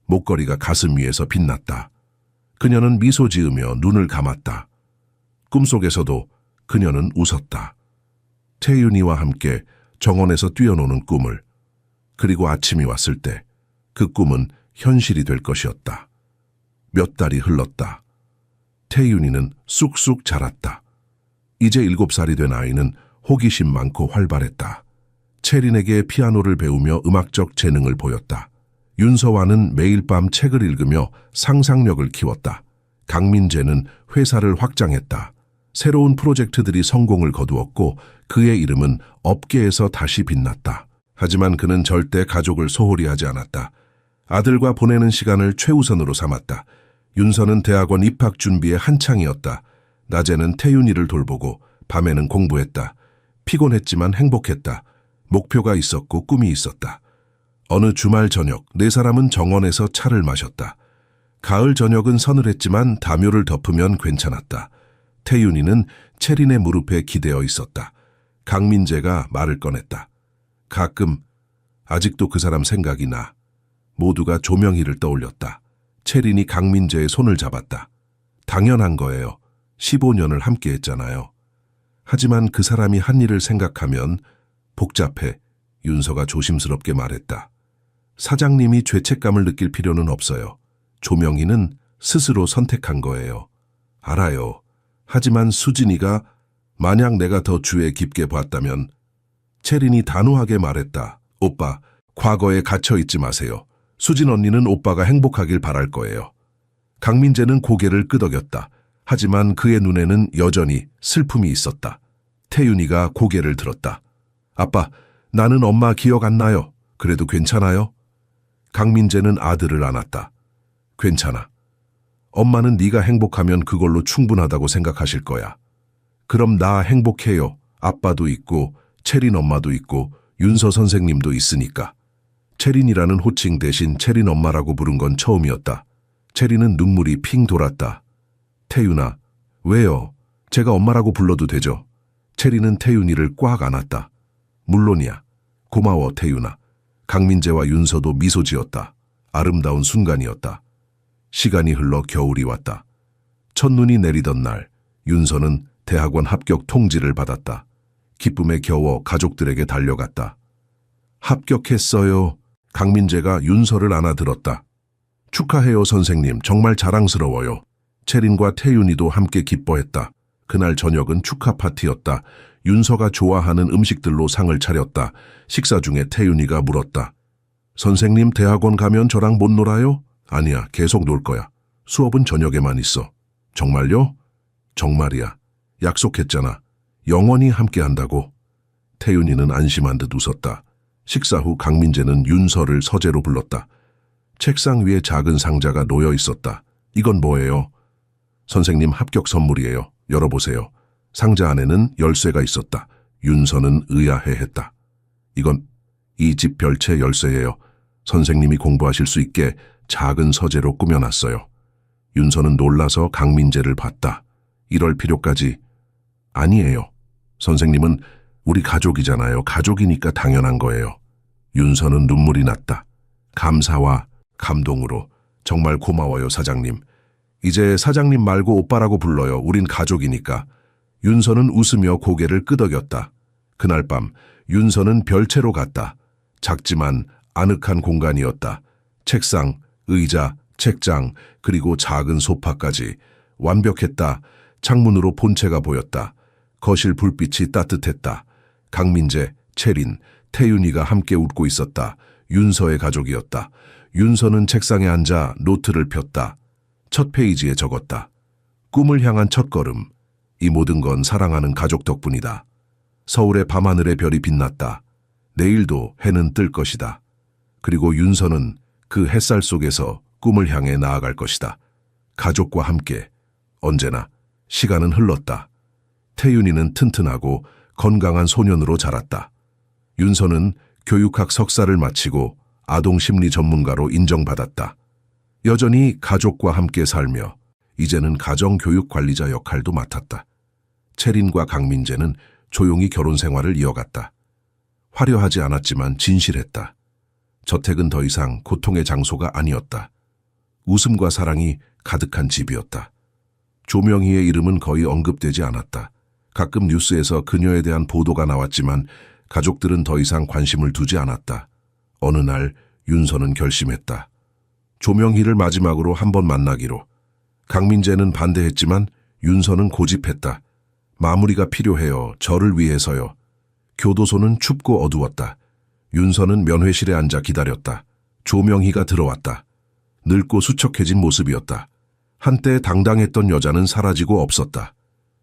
목걸이가 가슴 위에서 빛났다. 그녀는 미소 지으며 눈을 감았다. 꿈속에서도 그녀는 웃었다. 태윤이와 함께 정원에서 뛰어노는 꿈을. 그리고 아침이 왔을 때 그 꿈은 현실이 될 것이었다. 몇 달이 흘렀다. 태윤이는 쑥쑥 자랐다. 이제 7살이 된 아이는 호기심 많고 활발했다. 채린에게 피아노를 배우며 음악적 재능을 보였다. 윤서와는 매일 밤 책을 읽으며 상상력을 키웠다. 강민재는 회사를 확장했다. 새로운 프로젝트들이 성공을 거두었고 그의 이름은 업계에서 다시 빛났다. 하지만 그는 절대 가족을 소홀히 하지 않았다. 아들과 보내는 시간을 최우선으로 삼았다. 윤서는 대학원 입학 준비에 한창이었다. 낮에는 태윤이를 돌보고 밤에는 공부했다. 피곤했지만 행복했다. 목표가 있었고 꿈이 있었다. 어느 주말 저녁 네 사람은 정원에서 차를 마셨다. 가을 저녁은 서늘했지만 담요를 덮으면 괜찮았다. 태윤이는 채린의 무릎에 기대어 있었다. 강민재가 말을 꺼냈다. 가끔 아직도 그 사람 생각이 나. 모두가 조명희를 떠올렸다. 채린이 강민재의 손을 잡았다. 당연한 거예요. 15년을 함께 했잖아요. 하지만 그 사람이 한 일을 생각하면 복잡해. 윤서가 조심스럽게 말했다. 사장님이 죄책감을 느낄 필요는 없어요. 조명희는 스스로 선택한 거예요. 알아요. 하지만 수진이가 만약 내가 더 주에 깊게 봤다면 채린이 단호하게 말했다. 오빠, 과거에 갇혀 있지 마세요. 수진 언니는 오빠가 행복하길 바랄 거예요. 강민재는 고개를 끄덕였다. 하지만 그의 눈에는 여전히 슬픔이 있었다. 태윤이가 고개를 들었다. 아빠, 나는 엄마 기억 안 나요. 그래도 괜찮아요? 강민재는 아들을 안았다. 괜찮아. 엄마는 네가 행복하면 그걸로 충분하다고 생각하실 거야. 그럼 나 행복해요. 아빠도 있고 채린 엄마도 있고 윤서 선생님도 있으니까. 채린이라는 호칭 대신 채린 엄마라고 부른 건 처음이었다. 채린은 눈물이 핑 돌았다. 태윤아, 왜요? 제가 엄마라고 불러도 되죠? 채린은 태윤이를 꽉 안았다. 물론이야. 고마워, 태윤아. 강민재와 윤서도 미소 지었다. 아름다운 순간이었다. 시간이 흘러 겨울이 왔다. 첫눈이 내리던 날, 윤서는 대학원 합격 통지를 받았다. 기쁨에 겨워 가족들에게 달려갔다. 합격했어요. 강민재가 윤서를 안아들었다. 축하해요, 선생님. 정말 자랑스러워요. 채린과 태윤이도 함께 기뻐했다. 그날 저녁은 축하 파티였다. 윤서가 좋아하는 음식들로 상을 차렸다. 식사 중에 태윤이가 물었다. 선생님, 대학원 가면 저랑 못 놀아요? 아니야, 계속 놀 거야. 수업은 저녁에만 있어. 정말요? 정말이야. 약속했잖아. 영원히 함께 한다고. 태윤이는 안심한 듯 웃었다. 식사 후 강민재는 윤서를 서재로 불렀다. 책상 위에 작은 상자가 놓여 있었다. 이건 뭐예요? 선생님 합격 선물이에요. 열어보세요. 상자 안에는 열쇠가 있었다. 윤서는 의아해했다. 이건 이 집 별채 열쇠예요. 선생님이 공부하실 수 있게 작은 서재로 꾸며놨어요. 윤서는 놀라서 강민재를 봤다. 이럴 필요까지. 아니에요. 선생님은 우리 가족이잖아요. 가족이니까 당연한 거예요. 윤서는 눈물이 났다. 감사와 감동으로. 정말 고마워요, 사장님. 이제 사장님 말고 오빠라고 불러요. 우린 가족이니까. 윤서는 웃으며 고개를 끄덕였다. 그날 밤 윤서는 별채로 갔다. 작지만 아늑한 공간이었다. 책상, 의자, 책장, 그리고 작은 소파까지. 완벽했다. 창문으로 본체가 보였다. 거실 불빛이 따뜻했다. 강민재, 채린, 태윤이가 함께 웃고 있었다. 윤서의 가족이었다. 윤서는 책상에 앉아 노트를 폈다. 첫 페이지에 적었다. 꿈을 향한 첫걸음. 이 모든 건 사랑하는 가족 덕분이다. 서울의 밤하늘의 별이 빛났다. 내일도 해는 뜰 것이다. 그리고 윤서는 그 햇살 속에서 꿈을 향해 나아갈 것이다. 가족과 함께. 언제나. 시간은 흘렀다. 태윤이는 튼튼하고 건강한 소년으로 자랐다. 윤서는 교육학 석사를 마치고 아동심리 전문가로 인정받았다. 여전히 가족과 함께 살며 이제는 가정교육관리자 역할도 맡았다. 채린과 강민재는 조용히 결혼 생활을 이어갔다. 화려하지 않았지만 진실했다. 저택은 더 이상 고통의 장소가 아니었다. 웃음과 사랑이 가득한 집이었다. 조명희의 이름은 거의 언급되지 않았다. 가끔 뉴스에서 그녀에 대한 보도가 나왔지만 가족들은 더 이상 관심을 두지 않았다. 어느 날 윤서는 결심했다. 조명희를 마지막으로 한번 만나기로. 강민재는 반대했지만 윤서는 고집했다. 마무리가 필요해요. 저를 위해서요. 교도소는 춥고 어두웠다. 윤서는 면회실에 앉아 기다렸다. 조명희가 들어왔다. 늙고 수척해진 모습이었다. 한때 당당했던 여자는 사라지고 없었다.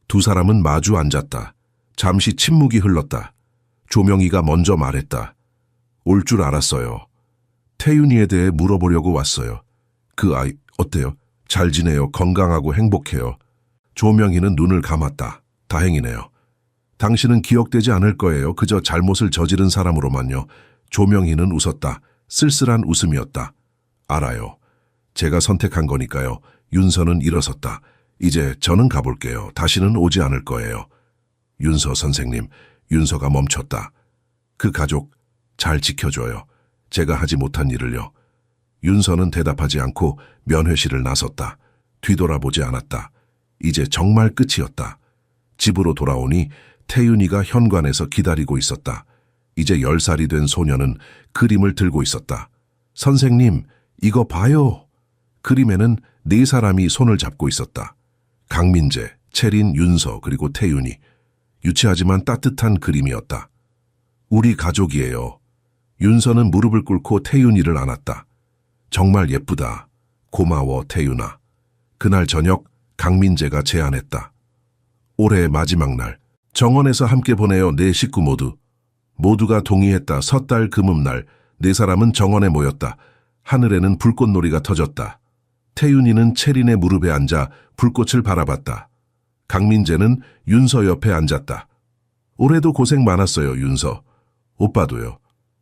두 사람은 마주 앉았다. 잠시 침묵이 흘렀다. 조명희가 먼저 말했다. 올 줄 알았어요. 태윤이에 대해 물어보려고 왔어요. 그 아이 어때요? 잘 지내요. 건강하고 행복해요. 조명희는 눈을 감았다. 다행이네요. 당신은 기억되지 않을 거예요. 그저 잘못을 저지른 사람으로만요. 조명희는 웃었다. 쓸쓸한 웃음이었다. 알아요. 제가 선택한 거니까요. 윤서는 일어섰다. 이제 저는 가볼게요. 다시는 오지 않을 거예요. 윤서 선생님, 윤서가 멈췄다. 그 가족 잘 지켜줘요. 제가 하지 못한 일을요. 윤서는 대답하지 않고 면회실을 나섰다. 뒤돌아보지 않았다. 이제 정말 끝이었다. 집으로 돌아오니 태윤이가 현관에서 기다리고 있었다. 이제 10살이 된 소녀는 그림을 들고 있었다. 선생님, 이거 봐요. 그림에는 네 사람이 손을 잡고 있었다. 강민재, 채린, 윤서, 그리고 태윤이. 유치하지만 따뜻한 그림이었다. 우리 가족이에요. 윤서는 무릎을 꿇고 태윤이를 안았다. 정말 예쁘다. 고마워, 태윤아. 그날 저녁 강민재가 제안했다. 올해의 마지막 날, 정원에서 함께 보내요. 네 식구 모두. 모두가 동의했다. 섣달 금음날, 네 사람은 정원에 모였다. 하늘에는 불꽃놀이가 터졌다. 태윤이는 채린의 무릎에 앉아 불꽃을 바라봤다. 강민재는 윤서 옆에 앉았다. 올해도 고생 많았어요, 윤서. 오빠도요.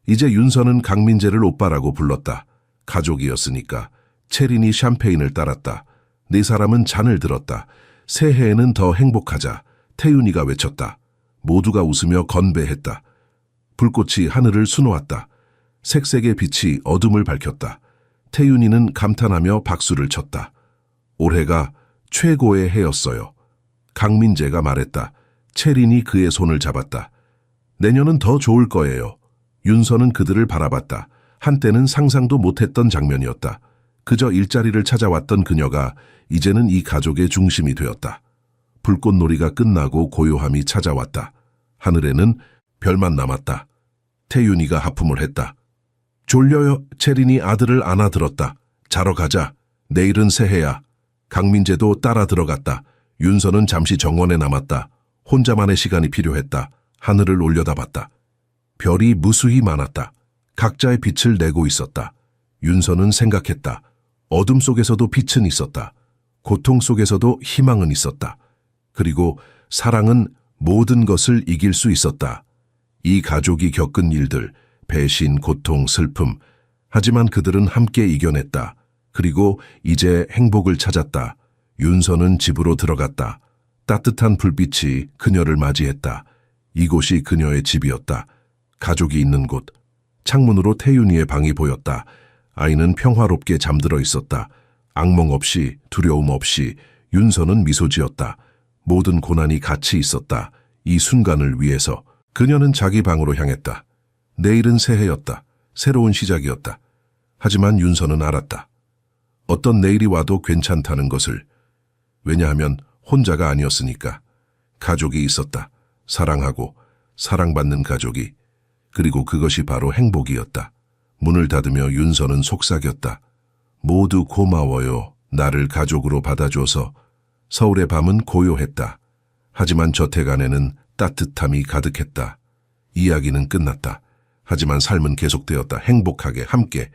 이제 윤서는 강민재를 오빠라고 불렀다. 가족이었으니까. 채린이 샴페인을 따랐다. 네 사람은 잔을 들었다. 새해에는 더 행복하자. 태윤이가 외쳤다. 모두가 웃으며 건배했다. 불꽃이 하늘을 수놓았다. 색색의 빛이 어둠을 밝혔다. 태윤이는 감탄하며 박수를 쳤다. 올해가 최고의 해였어요. 강민재가 말했다. 채린이 그의 손을 잡았다. 내년은 더 좋을 거예요. 윤서는 그들을 바라봤다. 한때는 상상도 못했던 장면이었다. 그저 일자리를 찾아왔던 그녀가 이제는 이 가족의 중심이 되었다. 불꽃놀이가 끝나고 고요함이 찾아왔다. 하늘에는 별만 남았다. 태윤이가 하품을 했다. 졸려요. 채린이 아들을 안아들었다. 자러 가자. 내일은 새해야. 강민재도 따라 들어갔다. 윤서는 잠시 정원에 남았다. 혼자만의 시간이 필요했다. 하늘을 올려다봤다. 별이 무수히 많았다. 각자의 빛을 내고 있었다. 윤서는 생각했다. 어둠 속에서도 빛은 있었다. 고통 속에서도 희망은 있었다. 그리고 사랑은 모든 것을 이길 수 있었다. 이 가족이 겪은 일들, 배신, 고통, 슬픔. 하지만 그들은 함께 이겨냈다. 그리고 이제 행복을 찾았다. 윤서는 집으로 들어갔다. 따뜻한 불빛이 그녀를 맞이했다. 이곳이 그녀의 집이었다. 가족이 있는 곳. 창문으로 태윤이의 방이 보였다. 아이는 평화롭게 잠들어 있었다. 악몽 없이, 두려움 없이 윤서는 미소 지었다. 모든 고난이 같이 있었다. 이 순간을 위해서 그녀는 자기 방으로 향했다. 내일은 새해였다. 새로운 시작이었다. 하지만 윤서는 알았다. 어떤 내일이 와도 괜찮다는 것을. 왜냐하면 혼자가 아니었으니까. 가족이 있었다. 사랑하고 사랑받는 가족이. 그리고 그것이 바로 행복이었다. 문을 닫으며 윤서는 속삭였다. 모두 고마워요. 나를 가족으로 받아줘서. 서울의 밤은 고요했다. 하지만 저택 안에는 따뜻함이 가득했다. 이야기는 끝났다. 하지만 삶은 계속되었다. 행복하게 함께.